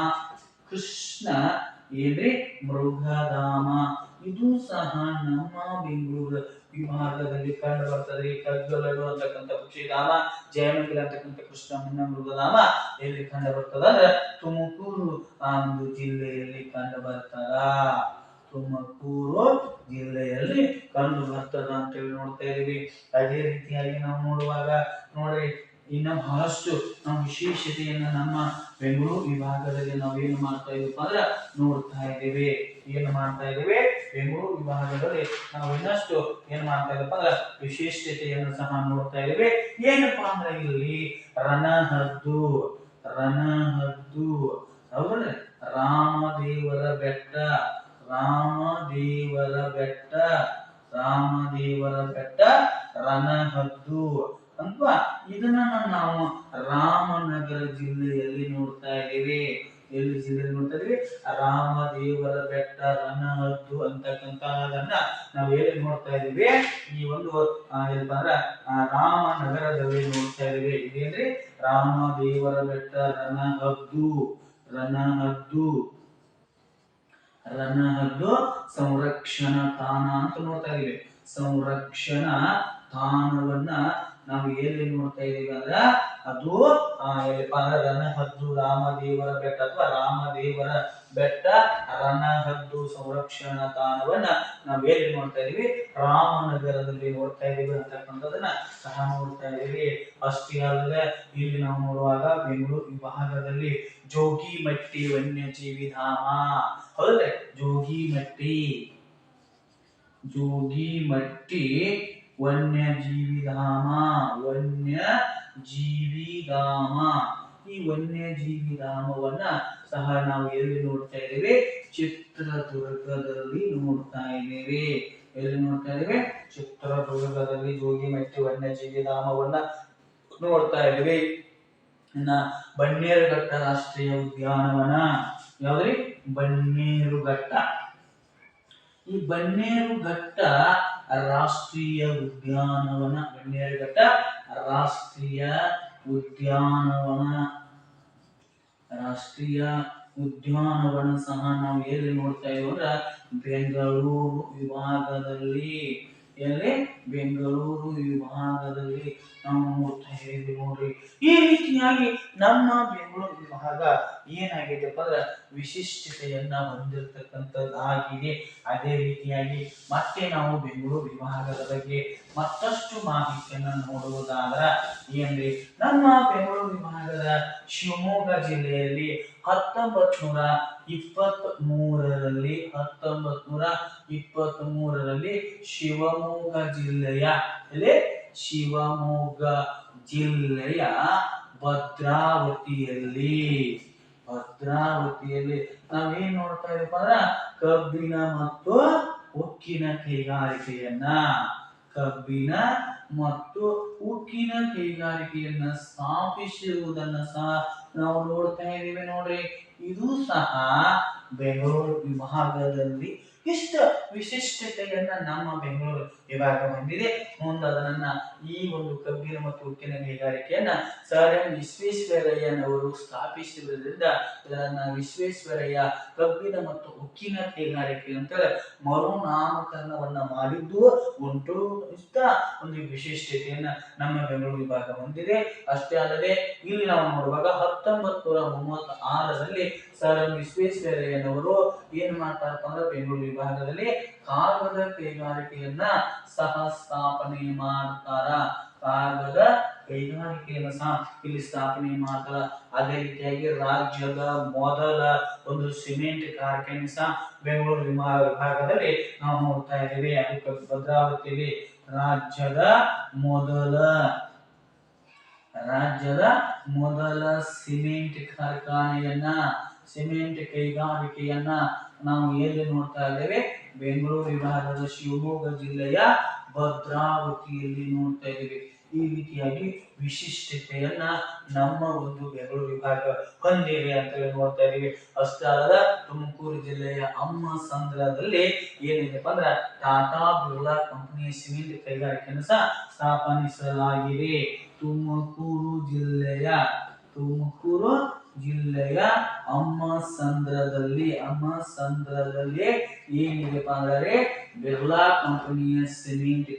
ಇದು ಸಹ ನಮ್ಮ ಬೆಂಗಳೂರು ವಿಭಾಗದಲ್ಲಿ ಕಂಡು ಬರ್ತದೆ. ಕಗ್ಗಲಡು ಅಂತಕ್ಕಂಥ ಪಕ್ಷಿಧಾಮ, ಜಯಮಂಗಲಿ ಅಂತಕ್ಕಂಥ ಕೃಷ್ಣ ಮೃಗಧಾಮ ಎಲ್ಲಿ ಕಂಡು ಬರ್ತದ ಅಂದ್ರೆ ತುಮಕೂರು ಒಂದು ಜಿಲ್ಲೆಯಲ್ಲಿ ಕಂಡು ಬರ್ತದ. ಅಂತೇಳಿ ನೋಡ್ತಾ ಇದೀವಿ. ಅದೇ ರೀತಿಯಾಗಿ ನಾವು ನೋಡುವಾಗ ನೋಡ್ರಿ ಇನ್ನು ಬಹಳಷ್ಟು ನಾವು ವಿಶೇಷತೆಯನ್ನ ನಮ್ಮ ಬೆಂಗಳೂರು ವಿಭಾಗದಲ್ಲಿ ನಾವು ಏನು ಮಾಡ್ತಾ ಇದೀವಿ ಅಂದ್ರೆ ನೋಡ್ತಾ ಇದ್ದೇವೆ. ಬೆಂಗಳೂರು ವಿಭಾಗದಲ್ಲಿ ನಾವು ಇನ್ನಷ್ಟು ಏನ್ ಮಾಡ್ತಾ ಇದ್ದಪ್ಪ ಅಂದ್ರೆ ವಿಶಿಷ್ಟತೆಯನ್ನು ಸಹ ನೋಡ್ತಾ ಇದ್ದೇವೆ. ಏನಪ್ಪಾ ಅಂದ್ರೆ ಇಲ್ಲಿ ರಣಹದ್ದು ಹೌದಲ್ಲ, ರಾಮದೇವರ ಬೆಟ್ಟ ರಣಹದ್ದು ಅಥವಾ ಇದನ್ನ ನಾವು ರಾಮನಗರ ಜಿಲ್ಲೆಯಲ್ಲಿ ನೋಡ್ತಾ ಇದ್ದೇವೆ. ಎಲ್ಲಿ ಜಿಲ್ಲೆಯಲ್ಲಿ ನೋಡ್ತಾ ಇದ್ದೀವಿ? ರಾಮದೇವರ ಬೆಟ್ಟ ರಣಹದ್ದು ಅಂತಕ್ಕಂತಹದನ್ನ ನಾವು ಎಲ್ಲಿ ನೋಡ್ತಾ ಇದ್ದೀವಿ? ಈ ಒಂದು ಏನಪ್ಪ ಅಂದ್ರ ರಾಮನಗರದಲ್ಲಿ ನೋಡ್ತಾ ಇದ್ದೀವಿ. ಇದೇನ್ರಿ ರಾಮದೇವರ ಬೆಟ್ಟ ರಣಹದ್ದು ಸಂರಕ್ಷಣಾ ತಾಣ ಅಂತ ನೋಡ್ತಾ ಇದೀವಿ. ಸಂರಕ್ಷಣಾ ತಾಣವನ್ನ ನಾವು ಎಲ್ಲಿ ನೋಡ್ತಾ ಇದೀವಿ ಅಂದ್ರೆ ಅದು ರಣಹದ್ದು ರಾಮದೇವರ ಬೆಟ್ಟ ಅಥವಾ ರಾಮದೇವರ ಬೆಟ್ಟ ರಣಹದ್ದು ಸಂರಕ್ಷಣಾ ತಾಣವನ್ನ ನಾವು ಎಲ್ಲಿ ನೋಡ್ತಾ ಇದೀವಿ? ರಾಮನಗರದಲ್ಲಿ ನೋಡ್ತಾ ಇದೀವಿ ಅಂತಕ್ಕಂಥದನ್ನ ಸಹ ನೋಡ್ತಾ ಇದೀವಿ. ಅಷ್ಟೇ ಅಲ್ಲದೆ ಇಲ್ಲಿ ನಾವು ನೋಡುವಾಗ ಬೆಂಗಳೂರು ವಿಭಾಗದಲ್ಲಿ ಜೋಗಿಮಟ್ಟಿ ವನ್ಯಜೀವಿ ಧಾಮ, ಹೌದಾ? ಜೋಗಿಮಟ್ಟಿ ವನ್ಯಜೀವಿ ಧಾಮ. ಈ ವನ್ಯಜೀವಿ ಧಾಮವನ್ನ ಸಹ ನಾವು ಎಲ್ಲಿ ನೋಡ್ತಾ ಇದ್ದೇವೆ? ಚಿತ್ರದುರ್ಗದಲ್ಲಿ ನೋಡ್ತಾ ಇದ್ದೇವೆ. ಎಲ್ಲಿ ನೋಡ್ತಾ ಇದ್ದೇವೆ? ಚಿತ್ರದುರ್ಗದಲ್ಲಿ ಜೋಗಿಮಟ್ಟಿ ವನ್ಯಜೀವಿ ಧಾಮವನ್ನ ನೋಡ್ತಾ ಇದ್ದೇವೆ. ಇನ್ನ ಬನ್ನೇರುಘಟ್ಟ ರಾಷ್ಟ್ರೀಯ ಉದ್ಯಾನವನ, ಯಾವ್ದ್ರಿ? ಬನ್ನೇರುಘಟ್ಟ. ಈ ಬನ್ನೇರುಘಟ್ಟ ರಾಷ್ಟ್ರೀಯ ಉದ್ಯಾನವನ ಸಹ ನಾವು ಎಲ್ಲಿ ನೋಡ್ತಾ ಇದೀವಿ ಅಂದ್ರೆ ಬೆಂಗಳೂರು ವಿಭಾಗದಲ್ಲಿ ನಾವು ನೋಡ್ತಾ ಇದ್ದೀವಿ ನೋಡ್ರಿ. ಈ ರೀತಿಯಾಗಿ ನಮ್ಮ ಬೆಂಗಳೂರು ವಿಭಾಗ ಏನಾಗಿದೆಪ್ಪ ಅಂದ್ರೆ ವಿಶಿಷ್ಟತೆಯನ್ನ ಹೊಂದಿರತಕ್ಕಂಥದ್ದಾಗಿದೆ. ಅದೇ ರೀತಿಯಾಗಿ ಮತ್ತೆ ನಾವು ಬೆಂಗಳೂರು ವಿಭಾಗದ ಬಗ್ಗೆ ಮತ್ತಷ್ಟು ಮಾಹಿತಿಯನ್ನು ನೋಡುವುದಾದ್ರ ಏನ್ರಿ, ನಮ್ಮ ಬೆಂಗಳೂರು ವಿಭಾಗದ ಶಿವಮೊಗ್ಗ ಜಿಲ್ಲೆಯಲ್ಲಿ 1923ರಲ್ಲಿ ಶಿವಮೊಗ್ಗ ಜಿಲ್ಲೆಯ ಭದ್ರಾವತಿಯಲ್ಲಿ ನಾವೇನ್ ನೋಡ್ತಾ ಇದೀವಿ ಅಂದ್ರೆ ಕಬ್ಬಿನ ಮತ್ತು ಉಕ್ಕಿನ ಕೈಗಾರಿಕೆಯನ್ನ ಸ್ಥಾಪಿಸಿರುವುದನ್ನ ಸಹ ನಾವು ನೋಡ್ತಾ ಇದೀವಿ ನೋಡ್ರಿ. ಇದು ಸಹ ಬೆಂಗಳೂರು ವಿಭಾಗದಲ್ಲಿ ಇಷ್ಟು ವಿಶಿಷ್ಟತೆಯನ್ನ ನಮ್ಮ ಬೆಂಗಳೂರು ವಿಭಾಗ ಹೊಂದಿದೆ. ಮುಂದದನ್ನ ಈ ಒಂದು ಕಬ್ಬಿನ ಮತ್ತು ಉಕ್ಕಿನ ಕೈಗಾರಿಕೆಯನ್ನ ಸರ್ ಎಂ ವಿಶ್ವೇಶ್ವರಯ್ಯನವರು ಸ್ಥಾಪಿಸಿರುವುದರಿಂದ ಇದನ್ನ ವಿಶ್ವೇಶ್ವರಯ್ಯ ಕಬ್ಬಿನ ಮತ್ತು ಉಕ್ಕಿನ ಕೈಗಾರಿಕೆ ಅಂತ ಮರುನಾಮಕರಣವನ್ನ ಮಾಡಿದ್ದು ಉಂಟು. ಇಷ್ಟ ಒಂದು ವಿಶಿಷ್ಟತೆಯನ್ನ ನಮ್ಮ ಬೆಂಗಳೂರು ವಿಭಾಗ ಹೊಂದಿದೆ. ಅಷ್ಟೇ ಅಲ್ಲದೆ ಇಲ್ಲಿ ನಾವು ನೋಡುವಾಗ 1936ರಲ್ಲಿ ಸರ್ ಎಂ ವಿಶ್ವೇಶ್ವರಯ್ಯನವರು ಏನ್ ಮಾಡ್ತಾರಪ್ಪ ಅಂದ್ರೆ ಬೆಂಗಳೂರು ವಿಭಾಗದಲ್ಲಿ ಕಾಗದ ಕೈಗಾರಿಕೆಯನ್ನ ಸಹ ಸ್ಥಾಪನೆ ಮಾಡ್ತಾರ. ಇಲ್ಲಿ ಸ್ಥಾಪನೆ ಮಾಡ್ತಾರ. ಅದೇ ರೀತಿಯಾಗಿ ರಾಜ್ಯದ ಮೊದಲ ಒಂದು ಸಿಮೆಂಟ್ ಕಾರ್ಖಾನೆ ಸಹ ಬೆಂಗಳೂರು ವಿಭಾಗದಲ್ಲಿ ನಾವು ನೋಡ್ತಾ ಇದ್ದೇವೆ. ಅದಕ್ಕೆ ಭದ್ರಾವತಿಯಲ್ಲಿ ರಾಜ್ಯದ ಮೊದಲ ಸಿಮೆಂಟ್ ಕೈಗಾರಿಕೆಯನ್ನ ನಾವು ಎಲ್ಲಿ ನೋಡ್ತಾ ಇದ್ದೇವೆ? ಬೆಂಗಳೂರು ವಿಭಾಗದ ಶಿವಮೊಗ್ಗ ಜಿಲ್ಲೆಯ ಭದ್ರಾವತಿಯಲ್ಲಿ ನೋಡ್ತಾ ಇದ್ದೇವೆ. ಈ ರೀತಿಯಾಗಿ ವಿಶಿಷ್ಟತೆಯನ್ನ ನಮ್ಮ ಒಂದು ಬೆಂಗಳೂರು ವಿಭಾಗ ಹೊಂದಿದೆ ಅಂತ ನೋಡ್ತಾ ಇದ್ದೀವಿ. ಅಷ್ಟೇ ಅಲ್ಲದ ತುಮಕೂರು ಜಿಲ್ಲೆಯ ಅಮ್ಮಸಂದ್ರದಲ್ಲಿ ಏನಿದೆಪ್ಪ ಅಂದ್ರೆ ಟಾಟಾ ಬಿರ್ಲಾ ಕಂಪನಿಯ ಸಿಮೆಂಟ್ ಕೈಗಾರಿಕೆಯನ್ನು ಸಹ ಸ್ಥಾಪಿಸಲಾಗಿದೆ. ತುಮಕೂರು ಜಿಲ್ಲೆಯ ಅಮ್ಮಸಂದ್ರದಲ್ಲಿ ಏನಿದೆಪ್ಪ ಅಂದ್ರೆ ಬಿರ್ಲಾ ಕಂಪನಿಯ ಸಿಮೆಂಟ್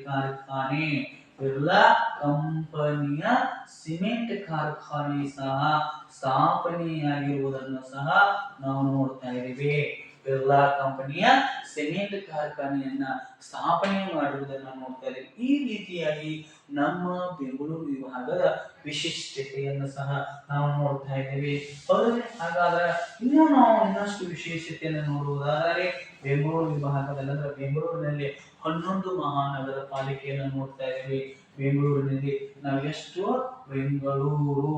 ಕಾರ್ಖಾನೆ ಸಹ ಸ್ಥಾಪನೆಯಾಗಿರುವುದನ್ನು ಸಹ ನಾವು ನೋಡ್ತಾ ಇದ್ದೀವಿ. ಬಿರ್ಲಾ ಕಂಪನಿಯ ಸಿಮೆಂಟ್ ಕಾರ್ಖಾನೆಯನ್ನ ಸ್ಥಾಪನೆ ಮಾಡಿರುವುದನ್ನು ನೋಡ್ತಾ ಇದ್ದೀವಿ. ಈ ರೀತಿಯಾಗಿ ನಮ್ಮ ಬೆಂಗಳೂರು ವಿಭಾಗದ ವಿಶಿಷ್ಟತೆಯನ್ನು ಸಹ ನಾವು ನೋಡ್ತಾ ಇದ್ದೇವೆ. ಹಾಗಾದ್ರೆ ಇನ್ನಷ್ಟು ವಿಶೇಷತೆಯನ್ನು ನೋಡುವುದಾದರೆ ಬೆಂಗಳೂರು ವಿಭಾಗದಲ್ಲಿ ಅಂದ್ರೆ ಬೆಂಗಳೂರಿನಲ್ಲಿ 11 ಮಹಾನಗರ ಪಾಲಿಕೆಯನ್ನು ನೋಡ್ತಾ ಇದ್ದೇವೆ. ಬೆಂಗಳೂರಿನಲ್ಲಿ ನಾವು ಎಷ್ಟು ಬೆಂಗಳೂರು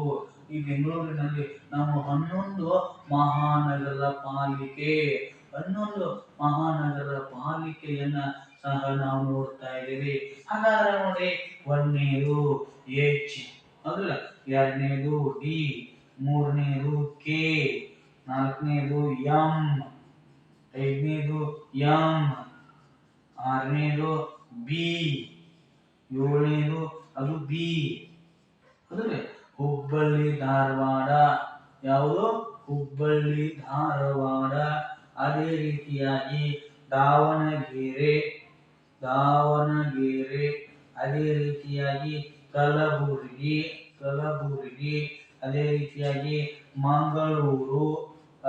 ಈ ಬೆಂಗಳೂರಿನಲ್ಲಿ ನಾವು 11 ಮಹಾನಗರ ಪಾಲಿಕೆ 11 ಮಹಾನಗರ ಪಾಲಿಕೆಯನ್ನ ಸಹ ನಾವು ನೋಡ್ತಾ ಇದ್ದೇವೆ. ಹಾಗಾದ್ರೆ ನೋಡಿ, ಒಂದನೇದು ಎಚ್ ಅಲ್ಲ, ಎರಡನೇದು ಡಿ, ಮೂರನೇದು ಕೆ, ನಾಲ್ಕನೇದು ಎಂ, ಐದನೇದು ಎಂ, ಆರನೇದು ಬಿ, ಏಳನೇದು ಅದು ಬಿ ಅಂದ್ರೆ ಹುಬ್ಬಳ್ಳಿ ಧಾರವಾಡ. ಯಾವುದು? ಹುಬ್ಬಳ್ಳಿ ಧಾರವಾಡ. ಅದೇ ರೀತಿಯಾಗಿ ದಾವಣಗೆರೆ, ಅದೇ ರೀತಿಯಾಗಿ ಕಲಬುರಗಿ, ಅದೇ ರೀತಿಯಾಗಿ ಮಂಗಳೂರು,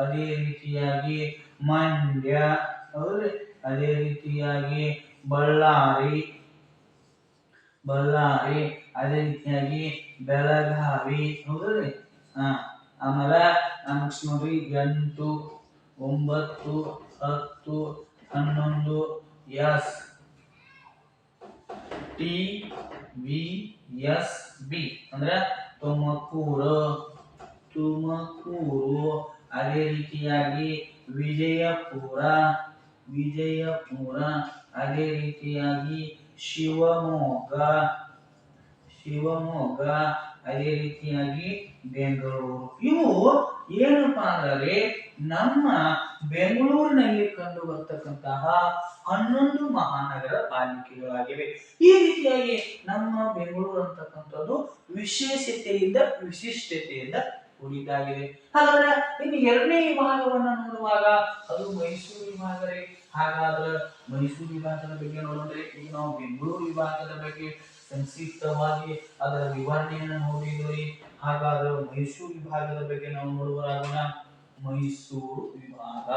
ಅದೇ ರೀತಿಯಾಗಿ ಮಂಡ್ಯ, ಅದೇ ರೀತಿಯಾಗಿ ಬಳ್ಳಾರಿ, ಅದೇ ರೀತಿಯಾಗಿ ಬೆಳಗಾವಿ. ಹೌದ್ರಿ? ಆಮೇಲೆ ನೋಡ್ರಿ 8, 9, 10, 11 S T V S B ಅಂದ್ರೆ ತುಮಕೂರು. ಅದೇ ರೀತಿಯಾಗಿ ವಿಜಯಪುರ, ಅದೇ ರೀತಿಯಾಗಿ ಶಿವಮೊಗ್ಗ, ಅದೇ ರೀತಿಯಾಗಿ ಬೆಂಗಳೂರು. ಇವು ಏನಪ್ಪಾ ಅಂದರೆ ನಮ್ಮ ಬೆಂಗಳೂರಿನಲ್ಲಿ ಕಂಡು ಬರ್ತಕ್ಕಂತಹ 11 ಮಹಾನಗರ ಪಾಲಿಕೆಗಳಾಗಿವೆ. ಈ ರೀತಿಯಾಗಿ ನಮ್ಮ ಬೆಂಗಳೂರು ಅಂತಕ್ಕಂಥದ್ದು ವಿಶಿಷ್ಟತೆಯಿಂದ ಕೂಡಿದ್ದಾಗಿದೆ. ಹಾಗಾದ್ರೆ ಇನ್ನು ಎರಡನೇ ವಿಭಾಗವನ್ನ ನೋಡುವಾಗ ಅದು ಮೈಸೂರು ವಿಭಾಗ. ಹಾಗಾದ್ರೆ ಮೈಸೂರು ವಿಭಾಗದ ಬಗ್ಗೆ ನೋಡಿದ್ರೆ ಈಗ ನಾವು ಬೆಂಗಳೂರು ವಿಭಾಗದ ಬಗ್ಗೆ ಸಂಕ್ಷಿಪ್ತವಾಗಿ ಅದರ ವಿವರಣೆಯನ್ನು ನೋಡಿದ್ವಿ. ಹಾಗಾದ್ರೆ ಮೈಸೂರು ವಿಭಾಗದ ಬಗ್ಗೆ ನಾವು ನೋಡುವಾಗ ಮೈಸೂರು ವಿಭಾಗ.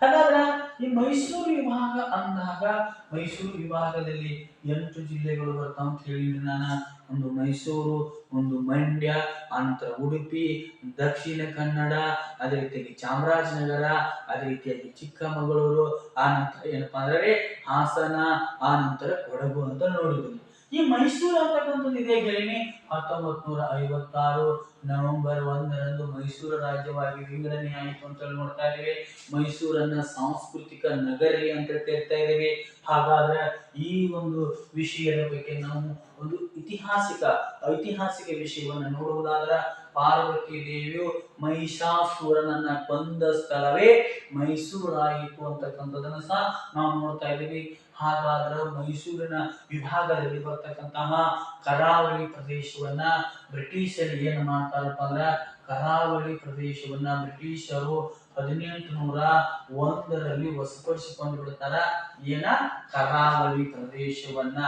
ಹಾಗಾದ್ರೆ ಈ ಮೈಸೂರು ವಿಭಾಗ ಅಂದಾಗ ಮೈಸೂರು ವಿಭಾಗದಲ್ಲಿ 8 ಜಿಲ್ಲೆಗಳು ಬರ್ತಾವ ಅಂತ ಹೇಳಿದ್ರೆ ನಾನು. ಒಂದು ಮೈಸೂರು, ಒಂದು ಮಂಡ್ಯ, ಆನಂತರ ಉಡುಪಿ, ದಕ್ಷಿಣ ಕನ್ನಡ, ಅದೇ ರೀತಿಯಾಗಿ ಚಾಮರಾಜನಗರ, ಅದೇ ರೀತಿಯಾಗಿ ಚಿಕ್ಕಮಗಳೂರು, ಆನಂತರ ಏನಪ್ಪಾ ಅಂದ್ರೆ ಹಾಸನ, ಆನಂತರ ಕೊಡಗು ಅಂತ ನೋಡಿದ್ವಿ. ಈ ಮೈಸೂರು ಅಂತಕ್ಕಂಥದ್ದು ಇದೆ ಗೆಳೆಯನೇ 1956 ನವೆಂಬರ್ 1ರಂದು ಮೈಸೂರು ರಾಜ್ಯವಾಗಿ ವಿಂಗಡಣೆ ಆಯಿತು ಅಂತ ನೋಡ್ತಾ ಇದ್ದೇವೆ. ಮೈಸೂರನ್ನ ಸಾಂಸ್ಕೃತಿಕ ನಗರಿ ಅಂತ ಕರೀತಾ ಇದ್ದೇವೆ. ಹಾಗಾದ್ರೆ ಈ ಒಂದು ವಿಷಯದ ಬಗ್ಗೆ ನಾವು ಒಂದು ಐತಿಹಾಸಿಕ ವಿಷಯವನ್ನು ನೋಡುವುದಾದ್ರೆ ಪಾರ್ವತಿ ದೇವಿಯು ಮಹಿಷಾಸುರನನ್ನ ಕೊಂದ ಸ್ಥಳವೇ ಮೈಸೂರಾಯಿತು ಅಂತಕ್ಕಂಥದನ್ನ ಸಹ ನಾವು ನೋಡ್ತಾ ಇದ್ದೀವಿ. ಹಾಗಾದ್ರೆ ಮೈಸೂರಿನ ವಿಭಾಗದಲ್ಲಿ ಬರ್ತಕ್ಕಂತಹ ಕರಾವಳಿ ಪ್ರದೇಶವನ್ನ ಬ್ರಿಟಿಷರು ಏನು ಮಾಡ್ತಾರಪ್ಪ ಅಂದ್ರೆ ಕರಾವಳಿ ಪ್ರದೇಶವನ್ನ ಬ್ರಿಟಿಷರು 1801ರಲ್ಲಿ ವಶಪಡಿಸಿಕೊಂಡು ಬಿಡ್ತಾರ. ಕರಾವಳಿ ಪ್ರದೇಶವನ್ನ.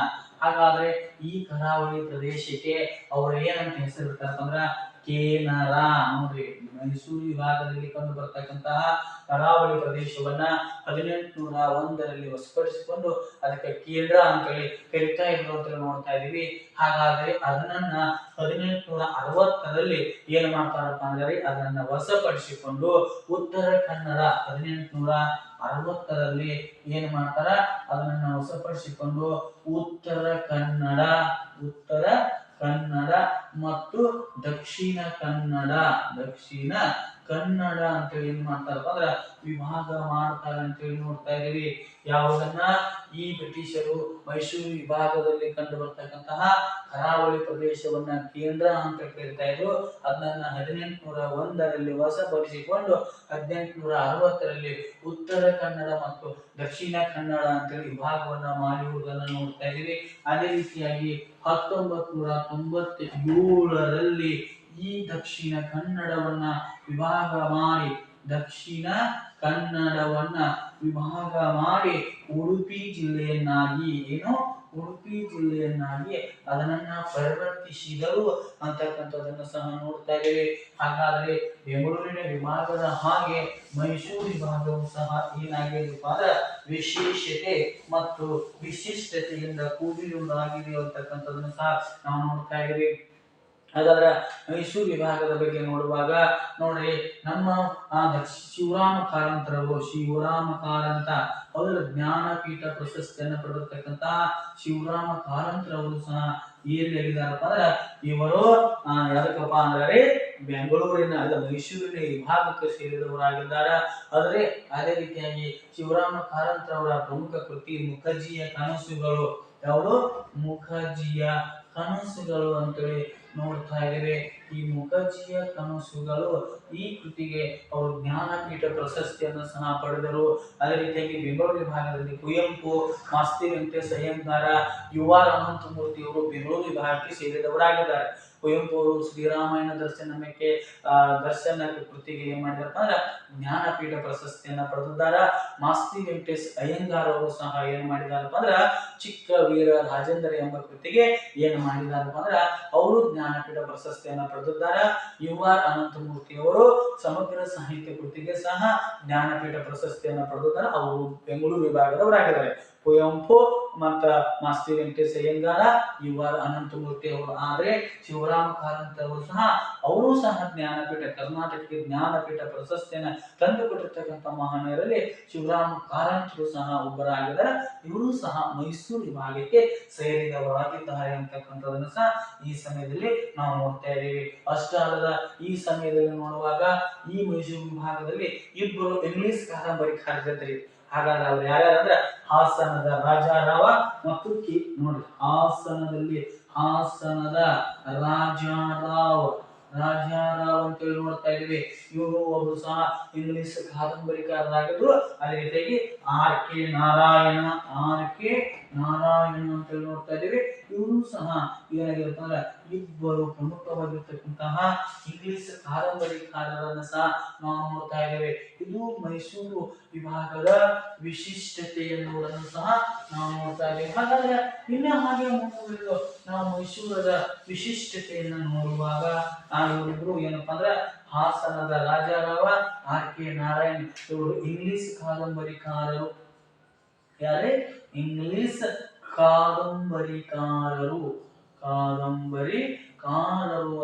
ಹಾಗಾದ್ರೆ ಈ ಕರಾವಳಿ ಪ್ರದೇಶಕ್ಕೆ ಅವರು ಏನಂತ ಹೆಸರಿಡ್ತಾರಪ್ಪ ಅಂದ್ರ ಕೇನರಾ. ನೋಡ್ರಿ, ಮೈಸೂರು ವಿಭಾಗದಲ್ಲಿ ಕಂಡು ಬರ್ತಕ್ಕಂತಹ ಕರಾವಳಿ ಪ್ರದೇಶವನ್ನ 1801ರಲ್ಲಿ ವಶಪಡಿಸಿಕೊಂಡು ಅದಕ್ಕೆ ಕೇಂದ್ರ ಅಂತ ಹೇಳಿ ಕರಿತಾ ಇದ್ರು ಅಂತ ನೋಡ್ತಾ ಇದೀವಿ. ಹಾಗಾದ್ರೆ ಅದನ್ನ 1860ರಲ್ಲಿ ಏನ್ ಮಾಡ್ತಾರಪ್ಪ ಅಂದ್ರೆ ಅದನ್ನ ವಶಪಡಿಸಿಕೊಂಡು ಉತ್ತರ ಕನ್ನಡ 1860ರಲ್ಲಿ ಏನ್ ಮಾಡ್ತಾರ ಅದನ್ನ ವಶಪಡಿಸಿಕೊಂಡು ಉತ್ತರ ಕನ್ನಡ ಮತ್ತು ದಕ್ಷಿಣ ಕನ್ನಡ ಅಂತ ಏನ್ ಮಾಡ್ತಾರಪ್ಪ ಅಂದ್ರ ವಿಭಾಗ ಮಾಡ್ತಾರೆ ಅಂತ ಹೇಳಿ ನೋಡ್ತಾ ಇದೀವಿ. ಯಾವುದನ್ನ ಈ ಬ್ರಿಟಿಷರು ಮೈಸೂರು ವಿಭಾಗದಲ್ಲಿ ಕಂಡು ಬರ್ತಕ್ಕಂತಹ ಕರಾವಳಿ ಪ್ರದೇಶವನ್ನ ಕೇಂದ್ರ ಅಂತ ಕರೀತಾ ಇದ್ರು. ಅದನ್ನ 1801ರಲ್ಲಿ ವಶಪಡಿಸಿಕೊಂಡು 1860ರಲ್ಲಿ ಉತ್ತರ ಕನ್ನಡ ಮತ್ತು ದಕ್ಷಿಣ ಕನ್ನಡ ಅಂತೇಳಿ ವಿಭಾಗವನ್ನ ಮಾಡಿರುವುದನ್ನು ನೋಡ್ತಾ ಇದೀವಿ. ಅದೇ ರೀತಿಯಾಗಿ 1997ರಲ್ಲಿ ಈ ದಕ್ಷಿಣ ಕನ್ನಡವನ್ನ ವಿಭಾಗ ಮಾಡಿ ಉಡುಪಿ ಜಿಲ್ಲೆಯನ್ನಾಗಿ ಉಡುಪಿ ಜಿಲ್ಲೆಯನ್ನಾಗಿ ಅದನ್ನ ಪರಿವರ್ತಿಸಿದರು ಅಂತಕ್ಕಂಥದ್ದನ್ನು ಸಹ ನೋಡ್ತಾ ಇದ್ದೇವೆ. ಹಾಗಾದ್ರೆ ಬೆಂಗಳೂರಿನ ವಿಭಾಗದ ಹಾಗೆ ಮೈಸೂರು ವಿಭಾಗವು ಸಹ ಏನಾಗಿದೆಯಪ್ಪ ಅಂದ್ರೆ ವಿಶೇಷತೆ ಮತ್ತು ವಿಶಿಷ್ಟತೆಯಿಂದ ಕೂಡಿರುವುದಾಗಿದೆ ಅಂತಕ್ಕಂಥದ್ದನ್ನು ಸಹ ನಾವು ನೋಡ್ತಾ ಇದ್ದೇವೆ. ಹಾಗಾದ್ರೆ ಮೈಸೂರು ವಿಭಾಗದ ಬಗ್ಗೆ ನೋಡುವಾಗ ನೋಡ್ರಿ, ನಮ್ಮ ಶಿವರಾಮ ಕಾರಂತ ಅವರ ಜ್ಞಾನಪೀಠ ಪ್ರಶಸ್ತಿಯನ್ನು ಪಡೆದಿರ್ತಕ್ಕಂತ ಶಿವರಾಮ ಕಾರಂತರವರು ಸಹ ಎಲ್ಲಿದ್ದಾರಪ್ಪ ಅಂದ್ರೆ ಇವರು ಯಾರಕ್ಕಪ್ಪ ಅಂದ್ರೆ ಬೆಂಗಳೂರಿನ ಮೈಸೂರಿನ ವಿಭಾಗಕ್ಕೆ ಸೇರಿದವರಾಗಿದ್ದಾರೆ. ಆದರೆ ಅದೇ ರೀತಿಯಾಗಿ ಶಿವರಾಮ ಕಾರಂತರವರ ಪ್ರಮುಖ ಕೃತಿ ಮುಖರ್ಜಿಯ ಕನಸುಗಳು. ಯಾವುದು? ಮುಖರ್ಜಿಯ ಕನಸುಗಳು ಅಂತೇಳಿ ನೋಡ್ತಾ ಇದ್ದೇವೆ. ಈ ಮುಖರ್ಜಿಯ ಕನಸುಗಳು ಈ ಕೃತಿಗೆ ಅವರು ಜ್ಞಾನಪೀಠ ಪ್ರಶಸ್ತಿಯನ್ನು ಸಹ ಪಡೆದರು. ಅದೇ ರೀತಿಯಾಗಿ ಬೆಂಗಳೂರು ವಿಭಾಗದಲ್ಲಿ ಕುವೆಂಪು, ಮಾಸ್ತಿ ವೆಂಕಟೇಶ ಅಯ್ಯಂಗಾರ, UR ಅನಂತಮೂರ್ತಿ ಅವರು ಬೆಂಗಳೂರು ವಿಭಾಗಕ್ಕೆ ಸೇರಿದವರಾಗಿದ್ದಾರೆ. ಕುವೆಂಪು ಅವರು ಶ್ರೀರಾಮಾಯಣ ದರ್ಶನ ಕೃತಿಗೆ ಏನ್ ಮಾಡಿದಾರಪ್ಪ ಅಂದ್ರೆ ಜ್ಞಾನಪೀಠ ಪ್ರಶಸ್ತಿಯನ್ನ ಪಡೆದಿದ್ದಾರೆ. ಮಾಸ್ತಿ ವೆಂಕಟೇಶ್ ಅಯ್ಯಂಗಾರ್ ಅವರು ಸಹ ಏನ್ ಮಾಡಿದಾರಪ್ಪ ಅಂದ್ರ ಚಿಕ್ಕ ವೀರ ರಾಜೇಂದ್ರ ಎಂಬ ಕೃತಿಗೆ ಏನ್ ಮಾಡಿದಾರಪ್ಪ ಅಂದ್ರ ಅವರು ಜ್ಞಾನಪೀಠ ಪ್ರಶಸ್ತಿಯನ್ನ ಪಡೆದಿದ್ದಾರೆ. UR ಅನಂತಮೂರ್ತಿ ಅವರು ಸಮಗ್ರ ಸಾಹಿತ್ಯ ಕೃತಿಗೆ ಸಹ ಜ್ಞಾನಪೀಠ ಪ್ರಶಸ್ತಿಯನ್ನ ಪಡೆದಿದ್ದಾರೆ. ಅವರು ಬೆಂಗಳೂರು ವಿಭಾಗದವರಾಗಿದ್ದಾರೆ. ಕುವೆಂಪು ಮತ್ತ ಮಾಸ್ತಿ ವೆಂಕಟೇಶ ಅಯ್ಯಂಗಾರ, UR ಅನಂತಮೂರ್ತಿ ಅವರು. ಆದ್ರೆ ಶಿವರಾಮ ಕಾರಂತ ಅವರು ಸಹ ಕರ್ನಾಟಕಕ್ಕೆ ಜ್ಞಾನಪೀಠ ಪ್ರಶಸ್ತಿಯನ್ನ ತಂದುಕೊಟ್ಟಿರ್ತಕ್ಕಂಥ ಮಹನೀಯರಲ್ಲಿ ಶಿವರಾಮ ಕಾರಂತರು ಸಹ ಒಬ್ಬರಾಗಿದ್ದಾರೆ. ಇವರು ಸಹ ಮೈಸೂರು ವಿಭಾಗಕ್ಕೆ ಸೇರಿದವರಾಗಿದ್ದಾರೆ ಅಂತಕ್ಕಂಥದನ್ನು ಸಹ ಈ ಸಮಯದಲ್ಲಿ ನಾವು ನೋಡ್ತಾ ಇದ್ದೀವಿ. ಅಷ್ಟೇ ಅಲ್ಲದ ಈ ಸಮಯದಲ್ಲಿ ನೋಡುವಾಗ ಈ ಮೈಸೂರು ವಿಭಾಗದಲ್ಲಿ ಇಬ್ಬರು ಇಂಗ್ಲಿಷ್ ಕಾದಂಬರಿಕಾರರಿದ್ದರು. ಹಾಗಾದ್ರೆ ಅವ್ರು ಯಾರ್ಯಾರಂದ್ರೆ ಹಾಸನದ ರಾಜಾರಾವ ಮತ್ತು ನೋಡಿ, ಹಾಸನದ ರಾಜಾರಾವ್ ಅಂತೇಳಿ ನೋಡ್ತಾ ಇದೀವಿ. ಇವರು ಒಬ್ರು ಸಹ ಇಂಗ್ಲಿಷ್ ಕಾದಂಬರಿಕಾರರಾಗಿದ್ರು. ಅದೇ ರೀತಿಯಾಗಿ RK ನಾರಾಯಣ ಅಂತೇಳಿ ನೋಡ್ತಾ ಇದೀವಿ. ಇವರು ಸಹ ಏನಾಗಿರುತ್ತೆ ಅಂದ್ರೆ ಇಬ್ಬರು ಪ್ರಮುಖವಾಗಿರ್ತಕ್ಕಂತಹ ಇಂಗ್ಲಿಷ್ ಕಾದಂಬರಿಕಾರರನ್ನ ಸಹ ನಾವು ನೋಡ್ತಾ ಇದ್ದೇವೆ. ಇದು ಮೈಸೂರು ವಿಭಾಗದ ವಿಶಿಷ್ಟತೆ ಎನ್ನುವುದನ್ನು ಸಹ ನಾವು ನೋಡ್ತಾ ಇದ್ದೇವೆ. ಹಾಗಾದ್ರೆ ಇನ್ನು ಹಾಗೆ ಮುಂದುವರೆದು ನಾವು ಮೈಸೂರದ ವಿಶಿಷ್ಟತೆಯನ್ನು ನೋಡುವಾಗ ಇವರಿಬ್ರು ಏನಪ್ಪಾ ಅಂದ್ರೆ ಹಾಸನದ ರಾಜಾರಾವ, RK ನಾರಾಯಣ್ ಇವರು ಇಂಗ್ಲಿಷ್ ಕಾದಂಬರಿಕಾರರು. ಯಾರೇ? ಇಂಗ್ಲಿಷ್ ಕಾದಂಬರಿಕಾರರು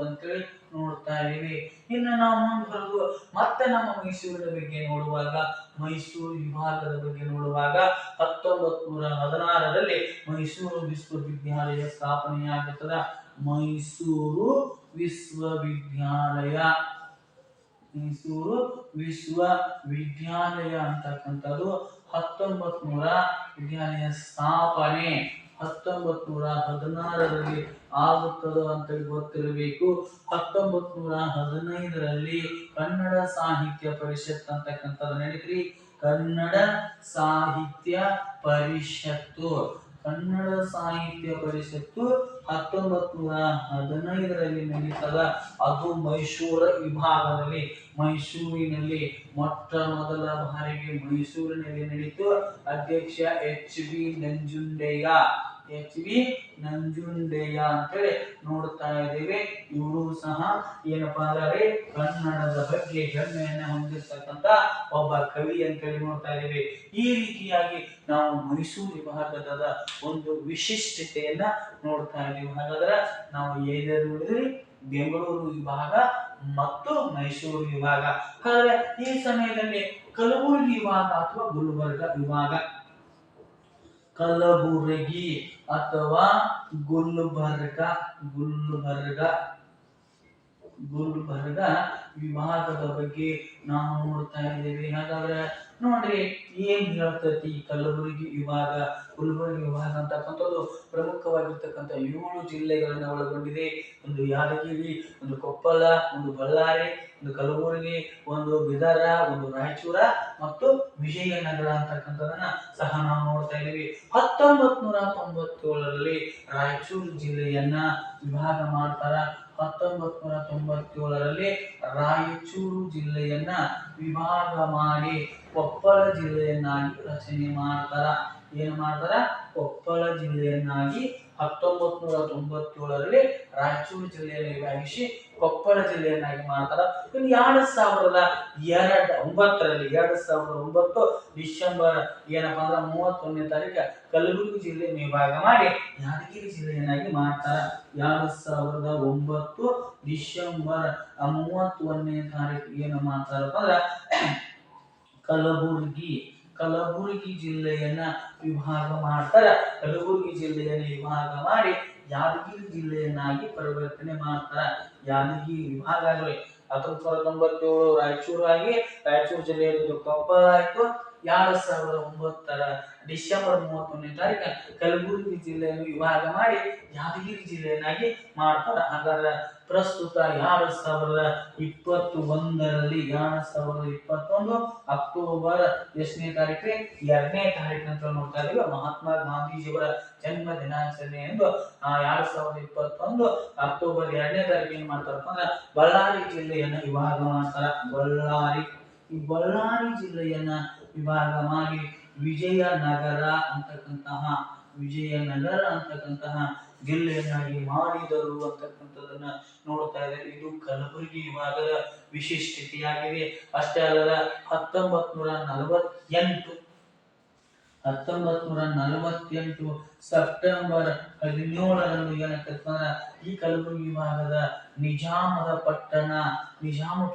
ಅಂತೇಳಿ ನೋಡ್ತಾ ಇದೀವಿ. ಇನ್ನು ನಾವು ಮುಂದುವರೆದು ಮತ್ತೆ ನಮ್ಮ ಮೈಸೂರಿನ ಬಗ್ಗೆ ನೋಡುವಾಗ, ಮೈಸೂರು ವಿಭಾಗದ ಬಗ್ಗೆ ನೋಡುವಾಗ 1916ರಲ್ಲಿ ಮೈಸೂರು ವಿಶ್ವವಿದ್ಯಾಲಯ ಸ್ಥಾಪನೆಯಾಗುತ್ತದೆ. ಮೈಸೂರು ವಿಶ್ವವಿದ್ಯಾಲಯ ಅಂತಕ್ಕಂಥದ್ದು 1916ರಲ್ಲಿ ಆಗುತ್ತದೆ ಅಂತ ಗೊತ್ತಿರಬೇಕು. 1915ರಲ್ಲಿ ಕನ್ನಡ ಸಾಹಿತ್ಯ ಪರಿಷತ್ ಅಂತಕ್ಕಂಥದ್ದು ನಡೀತ್ರಿ. ಕನ್ನಡ ಸಾಹಿತ್ಯ ಪರಿಷತ್ತು 1915ರಲ್ಲಿ ನಡೀತದ. ಅದು ಮೈಸೂರು ವಿಭಾಗದಲ್ಲಿ, ಮೈಸೂರಿನಲ್ಲಿ ಮೊಟ್ಟ ಮೊದಲ ಬಾರಿಗೆ ಮೈಸೂರಿನಲ್ಲಿ ನಡೀತು. ಅಧ್ಯಕ್ಷ HV ನಂಜುಂಡಯ್ಯ ಅಂತೇಳಿ ನೋಡ್ತಾ ಇದ್ದೇವೆ. ಇವರು ಸಹ ಏನಪ್ಪಾ ಅಂದ್ರೆ ಕನ್ನಡದ ಬಗ್ಗೆ ಹೆಮ್ಮೆಯನ್ನ ಹೊಂದಿರತಕ್ಕಂತ ಒಬ್ಬ ಕವಿ ಅಂತೇಳಿ ನೋಡ್ತಾ ಇದ್ದೇವೆ. ಈ ರೀತಿಯಾಗಿ ನಾವು ಮೈಸೂರು ವಿಭಾಗದ ಒಂದು ವಿಶಿಷ್ಟತೆಯನ್ನ ನೋಡ್ತಾ ಇದ್ದೀವಿ. ಹಾಗಾದ್ರೆ ನಾವು ಏನೇನು ನೋಡಿದ್ರಿ? ಬೆಂಗಳೂರು ವಿಭಾಗ ಮತ್ತು ಮೈಸೂರು ವಿಭಾಗ. ಹಾಗಾದ್ರೆ ಈ ಸಮಯದಲ್ಲಿ ಕಲಬುರಗಿ ವಿಭಾಗ ಅಥವಾ ಗುಲ್ಬರ್ಗ ವಿಭಾಗ, ಕಲಬುರಗಿ ಅಥವಾ ಗುಲ್ಬರ್ಗ ವಿಭಾಗದ ಬಗ್ಗೆ ನಾವು ನೋಡ್ತಾ ಇದ್ದೇವೆ. ಹಾಗಾದ್ರೆ ನೋಡ್ರಿ, ಏನ್ ಹೇಳ್ತೈತಿ ಕಲಬುರಗಿ ವಿಭಾಗ, ಗುಲ್ಬರ್ಗ ವಿಭಾಗ ಅಂತಕ್ಕಂಥದ್ದು ಪ್ರಮುಖವಾಗಿರ್ತಕ್ಕಂಥ 7 ಜಿಲ್ಲೆಗಳನ್ನ ಒಳಗೊಂಡಿದೆ. ಒಂದು ಯಾದಗಿರಿ, ಒಂದು ಕೊಪ್ಪಳ, ಒಂದು ಬಳ್ಳಾರಿ, ಒಂದು ಕಲಬುರಗಿ, ಒಂದು ಬೀದರ, ಒಂದು ರಾಯಚೂರ ಮತ್ತು ವಿಜಯನಗರ ಅಂತಕ್ಕಂಥದನ್ನ ಸಹ ನಾವು ನೋಡ್ತಾ ಇದ್ದೀವಿ. 1997ರಲ್ಲಿ ರಾಯಚೂರು ಜಿಲ್ಲೆಯನ್ನ ವಿಭಾಗ ಮಾಡ್ತಾರ. 1997ರಲ್ಲಿ ರಾಯಚೂರು ಜಿಲ್ಲೆಯನ್ನ ವಿಭಾಗ ಮಾಡಿ ಕೊಪ್ಪಳ ಜಿಲ್ಲೆಯನ್ನಾಗಿ ರಚನೆ ಮಾಡ್ತಾರ. ಏನು ಮಾಡ್ತಾರ, ಕೊಪ್ಪಳ ಜಿಲ್ಲೆಯನ್ನಾಗಿ 1997ರಲ್ಲಿ ರಾಯಚೂರು ಜಿಲ್ಲೆಯನ್ನು ವಿಭಾಗಿಸಿ ಕೊಪ್ಪಳ ಜಿಲ್ಲೆಯನ್ನಾಗಿ ಮಾಡ್ತಾರ. 2009 ಡಿಸೆಂಬರ್ ಏನಪ್ಪಾ ಅಂದ್ರೆ 31ನೇ ತಾರೀಕು ಕಲಬುರಗಿ ಜಿಲ್ಲೆಯನ್ನು ವಿಭಾಗ ಮಾಡಿ ಯಾದಗಿರಿ ಜಿಲ್ಲೆಯನ್ನಾಗಿ ಮಾಡ್ತಾರ. 2009 ಡಿಸೆಂಬರ್ 31ನೇ ತಾರೀಕು ಏನು ಮಾಡ್ತಾರಪ್ಪ ಅಂದ್ರ ಕಲಬುರಗಿ ಜಿಲ್ಲೆಯನ್ನ ವಿಭಾಗ ಮಾಡ್ತಾರ. ಕಲಬುರಗಿ ಜಿಲ್ಲೆಯನ್ನು ವಿಭಾಗ ಮಾಡಿ ಯಾದಗಿರಿ ಜಿಲ್ಲೆಯನ್ನಾಗಿ ಪರಿವರ್ತನೆ ಮಾಡ್ತಾರ. ಯಾದಗಿರಿ ವಿಭಾಗ ಆಗಲಿ 1997 ರಾಯಚೂರು ಆಗಿ ರಾಯಚೂರು ಜಿಲ್ಲೆಯಲ್ಲಿ ಕೊಪ್ಪಳ ಆಯ್ತು. 2009 ಡಿಸೆಂಬರ್ 31ನೇ ತಾರೀಕು ಕಲಬುರಗಿ ಜಿಲ್ಲೆಯನ್ನು ವಿಭಾಗ ಮಾಡಿ ಯಾದಗಿರಿ ಜಿಲ್ಲೆಯನ್ನಾಗಿ ಮಾಡ್ತಾರ. ಹಾಗಾದ್ರೆ ಪ್ರಸ್ತುತ 2021 ಅಕ್ಟೋಬರ್ ಎಷ್ಟನೇ ತಾರೀಕು, 2ನೇ ತಾರೀಕು ಅಂತ ನೋಡ್ತಾ ಇದೀವಿ. ಮಹಾತ್ಮ ಗಾಂಧೀಜಿಯವರ ಜನ್ಮ ದಿನಾಚರಣೆ ಎಂದು 2021 ಅಕ್ಟೋಬರ್ 2ನೇ ತಾರೀಕು ಏನ್ ಮಾಡ್ತಾರಪ್ಪ ಅಂದ್ರೆ ಬಳ್ಳಾರಿ ಜಿಲ್ಲೆಯನ್ನು ವಿಭಾಗ ಮಾಡ್ತಾರ. ಬಳ್ಳಾರಿ ಜಿಲ್ಲೆಯನ್ನ ವಿಭಾಗ ಮಾಡಿ ವಿಜಯನಗರ ಅಂತಕ್ಕಂತಹ ಜಿಲ್ಲೆಯನ್ನಾಗಿ ಮಾಡಿದರು ಅಂತಕ್ಕಂಥದ್ದನ್ನ ನೋಡ್ತಾ ಇದ್ದಾರೆ. ಇದು ಕಲಬುರಗಿ ವಿಭಾಗದ ವಿಶಿಷ್ಟತೆಯಾಗಿದೆ. ಅಷ್ಟೇ ಅಲ್ಲದ 1948 ಸೆಪ್ಟೆಂಬರ್ 17ರಂದು ಏನಂತಂದ್ರೆ ಈ ಕಲಬುರಗಿ ವಿಭಾಗದ ನಿಜಾಮ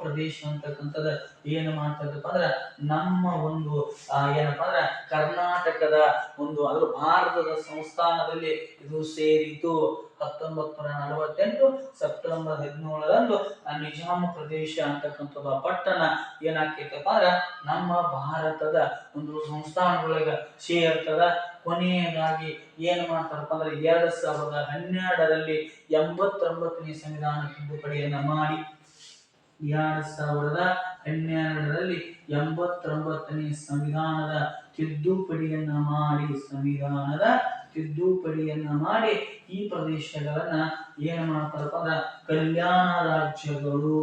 ಪ್ರದೇಶ ಅಂತಕ್ಕಂಥದ್ದು ಏನು ಮಾಡ್ತದಪ್ಪ ಅಂದ್ರೆ ನಮ್ಮ ಒಂದು ಏನಪ್ಪಾ ಅಂದ್ರೆ ಕರ್ನಾಟಕದ ಒಂದು ಅದ್ರ ಭಾರತದ ಸಂಸ್ಥಾನದಲ್ಲಿ ಇದು ಸೇರಿತು. 1948 ಸೆಪ್ಟೆಂಬರ್ 17ರಂದು ನಿಜಾಮ ಪ್ರದೇಶ ಅಂತಕ್ಕಂಥದ್ದು ಪಟ್ಟಣ ಏನಾಗ್ತೈತಪ್ಪ ಅಂದ್ರೆ ನಮ್ಮ ಭಾರತದ ಒಂದು ಸಂಸ್ಥಾನಗಳಿಗೆ ಸೇರ್ತದ. ಕೊನೆಯದಾಗಿ ಏನ್ ಮಾಡ್ತಾರಪ್ಪ ಅಂದ್ರೆ 2012ರಲ್ಲಿ 89ನೇ ಸಂವಿಧಾನ ತಿದ್ದುಪಡಿಯನ್ನ ಮಾಡಿ 2012ರಲ್ಲಿ 89ನೇ ಸಂವಿಧಾನದ ತಿದ್ದುಪಡಿಯನ್ನ ಮಾಡಿ ಈ ಪ್ರದೇಶಗಳನ್ನ ಏನ್ ಮಾಡ್ತಾರಪ್ಪ ಅಂದ್ರೆ ಕಲ್ಯಾಣ ರಾಜ್ಯಗಳು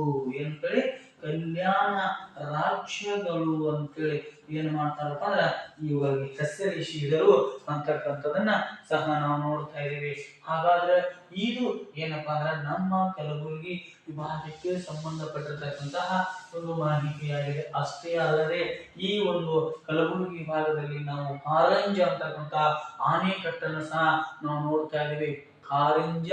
ಅಂತೇಳಿ ಏನ್ ಮಾಡ್ತಾರಪ್ಪ ಅಂದ್ರ ಇವಾಗ ಹೆಸರಿಸಿದರು ಅಂತಕ್ಕಂಥದನ್ನ ಸಹ ನಾವು ನೋಡ್ತಾ ಇದೀವಿ. ಹಾಗಾದ್ರೆ ಇದು ಏನಪ್ಪಾ ಅಂದ್ರೆ ನಮ್ಮ ಕಲಬುರಗಿ ವಿಭಾಗಕ್ಕೆ ಸಂಬಂಧಪಟ್ಟಿರ್ತಕ್ಕಂತಹ ಒಂದು ಮಾಹಿತಿಯಾಗಿದೆ. ಅಷ್ಟೇ ಅಲ್ಲದೆ ಈ ಒಂದು ಕಲಬುರಗಿ ವಿಭಾಗದಲ್ಲಿ ನಾವು ಕಾರಂಜ ಅಂತಕ್ಕಂತಹ ಆಣೆಕಟ್ಟನ್ನು ಸಹ ನಾವು ನೋಡ್ತಾ ಇದೀವಿ. ಕಾರಂಜ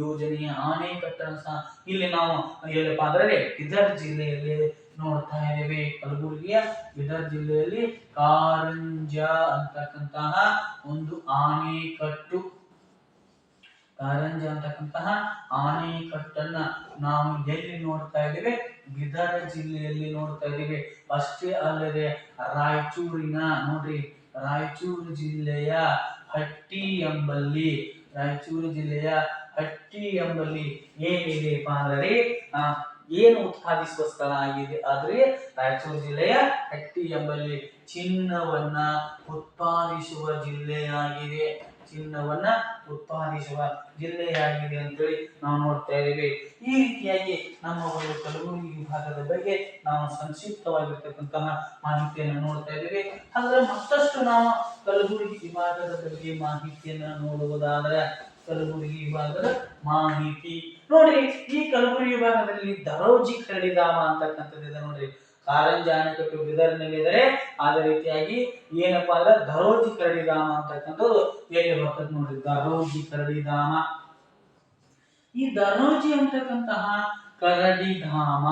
ಯೋಜನೆಯ ಆಣೆಕಟ್ಟನ್ನು ಸಹ ಇಲ್ಲಿ ನಾವು ಏನಪ್ಪಾ ಅಂದ್ರೆ ಬೀದರ್ ಜಿಲ್ಲೆಯಲ್ಲಿ ನೋಡ್ತಾ ಇದ್ದೇವೆ. ಕಲಬುರಗಿಯ ಬೀದರ್ ಜಿಲ್ಲೆಯಲ್ಲಿ ಕಾರಂಜ ಅಂತಕ್ಕಂತಹ ಒಂದು ಆಣೆಕಟ್ಟನ್ನ ನಾವು ಎಲ್ಲಿ ನೋಡ್ತಾ ಇದ್ದೇವೆ, ಬೀದರ್ ಜಿಲ್ಲೆಯಲ್ಲಿ ನೋಡ್ತಾ ಇದ್ದೇವೆ. ಅಷ್ಟೇ ಅಲ್ಲದೆ ರಾಯಚೂರು ಜಿಲ್ಲೆಯ ಹಟ್ಟಿ ಎಂಬಲ್ಲಿ ಏನಿದೆಪ್ಪ ಅಂದ್ರೆ ಏನು ಉತ್ಪಾದಿಸುವ ಸ್ಥಳ ಆಗಿದೆ. ಆದ್ರೆ ರಾಯಚೂರು ಜಿಲ್ಲೆಯ ಹಟ್ಟಿ ಎಂಬಲ್ಲಿ ಚಿನ್ನವನ್ನ ಉತ್ಪಾದಿಸುವ ಜಿಲ್ಲೆಯಾಗಿದೆ ಅಂತೇಳಿ ನಾವು ನೋಡ್ತಾ ಇದ್ದೇವೆ. ಈ ರೀತಿಯಾಗಿ ನಮ್ಮ ಒಂದು ಕಲಬುರಗಿ ವಿಭಾಗದ ಬಗ್ಗೆ ನಾವು ಸಂಕ್ಷಿಪ್ತವಾಗಿರ್ತಕ್ಕಂತಹ ಮಾಹಿತಿಯನ್ನು ನೋಡ್ತಾ ಇದ್ದೇವೆ. ಹಾಗಾದ್ರೆ ಮತ್ತಷ್ಟು ನಾವು ಕಲಬುರಗಿ ವಿಭಾಗದ ಬಗ್ಗೆ ಮಾಹಿತಿಯನ್ನ ನೋಡುವುದಾದ್ರೆ ಕಲಬುರಗಿ ವಿಭಾಗದ ಮಾಹಿತಿ ನೋಡ್ರಿ. ಈ ಕಲಬುರಗಿ ವಿಭಾಗದಲ್ಲಿ ದರೋಜಿ ಕರಡಿಧಾಮ ಅಂತಕ್ಕಂಥದ್ದಿದೆ ನೋಡ್ರಿ. ಕಾರಂಜ ಅಣೆಕಟ್ಟು ಬೀದರ್ನಲ್ಲಿ ಇದ್ದಾರೆ. ಅದೇ ರೀತಿಯಾಗಿ ಏನಪ್ಪಾ ಅಂದ್ರೆ ದರೋಜಿ ಕರಡಿಧಾಮ ಅಂತಕ್ಕಂಥದ್ದು ಎಲ್ಲಿ ಬರ್ತದೆ ನೋಡ್ರಿ, ದರೋಜಿ ಕರಡಿಧಾಮ. ಈ ದರೋಜಿ ಅಂತಕ್ಕಂತಹ ಕರಡಿಧಾಮ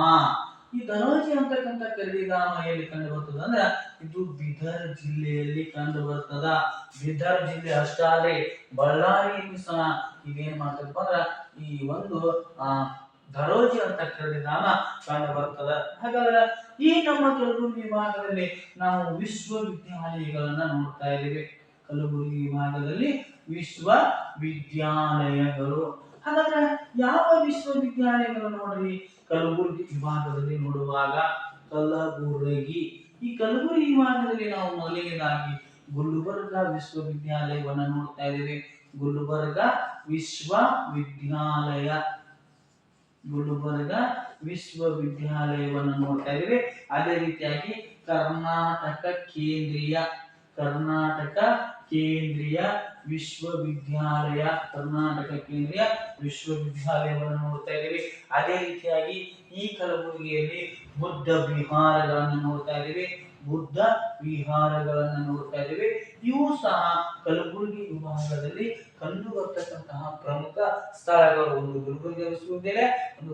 ಎಲ್ಲಿ ಕಂಡು ಬರ್ತದ ಅಂದ್ರೆ ಇದು ಬೀದರ್ ಜಿಲ್ಲೆಯಲ್ಲಿ ಕಂಡು ಬರ್ತದ. ಬೀದರ್ ಜಿಲ್ಲೆ ಅಷ್ಟೇ ಅಲ್ಲದೆ ಬಳ್ಳಾರಿಯಲ್ಲಿ ಸಹ ಇದೇನ್ ಮಾಡ್ತದಪ್ಪ ಅಂದ್ರ ಈ ಒಂದು ದರೋಜಿ ಅಂತ ಕರಡಿಧಾಮ ಕಂಡು ಬರ್ತದ. ಹಾಗಾದ್ರೆ ಈ ನಮ್ಮ ಕಲಬುರಗಿ ವಿಭಾಗದಲ್ಲಿ ನಾವು ವಿಶ್ವವಿದ್ಯಾಲಯಗಳನ್ನ ನೋಡ್ತಾ ಇದ್ದೀವಿ. ಕಲಬುರಗಿ ವಿಭಾಗದಲ್ಲಿ ವಿಶ್ವವಿದ್ಯಾಲಯಗಳು. ಹಾಗಾದ್ರೆ ಯಾವ ವಿಶ್ವವಿದ್ಯಾಲಯಗಳು ನೋಡ್ರಿ ಕಲಬುರಗಿ ವಿಭಾಗದಲ್ಲಿ ನೋಡುವಾಗ ಈ ಕಲಬುರಗಿ ವಿಭಾಗದಲ್ಲಿ ನಾವು ಮೊದಲನೇದಾಗಿ ಗುಲ್ಬರ್ಗ ವಿಶ್ವವಿದ್ಯಾಲಯವನ್ನ ನೋಡ್ತಾ ಇದ್ದೀವಿ. ಗುಲ್ಬರ್ಗ ವಿಶ್ವವಿದ್ಯಾಲಯವನ್ನು ನೋಡ್ತಾ ಇದ್ದೀವಿ. ಅದೇ ರೀತಿಯಾಗಿ ಕರ್ನಾಟಕ ಕೇಂದ್ರೀಯ ವಿಶ್ವವಿದ್ಯಾಲಯ, ಕರ್ನಾಟಕ ಕೇಂದ್ರೀಯ ವಿಶ್ವವಿದ್ಯಾಲಯವನ್ನು ನೋಡ್ತಾ ಇದ್ದೀವಿ. ಅದೇ ರೀತಿಯಾಗಿ ಈ ಕಲಬುರಗಿಯಲ್ಲಿ ಬುದ್ಧ ವಿಹಾರಗಳನ್ನು ನೋಡ್ತಾ ಇದ್ದೀವಿ. ಬುದ್ಧ ವಿಹಾರಗಳನ್ನು ನೋಡ್ತಾ ಇದ್ದೀವಿ. ಇವು ಸಹ ಕಲಬುರಗಿ ವಿಭಾಗದಲ್ಲಿ ಕಂಡು ಬರ್ತಕ್ಕಂತಹ ಪ್ರಮುಖ ಸ್ಥಳಗಳು. ಒಂದು ಗುಲ್ಬರ್ಗ ವಿಶ್ವವಿದ್ಯಾಲಯ, ಒಂದು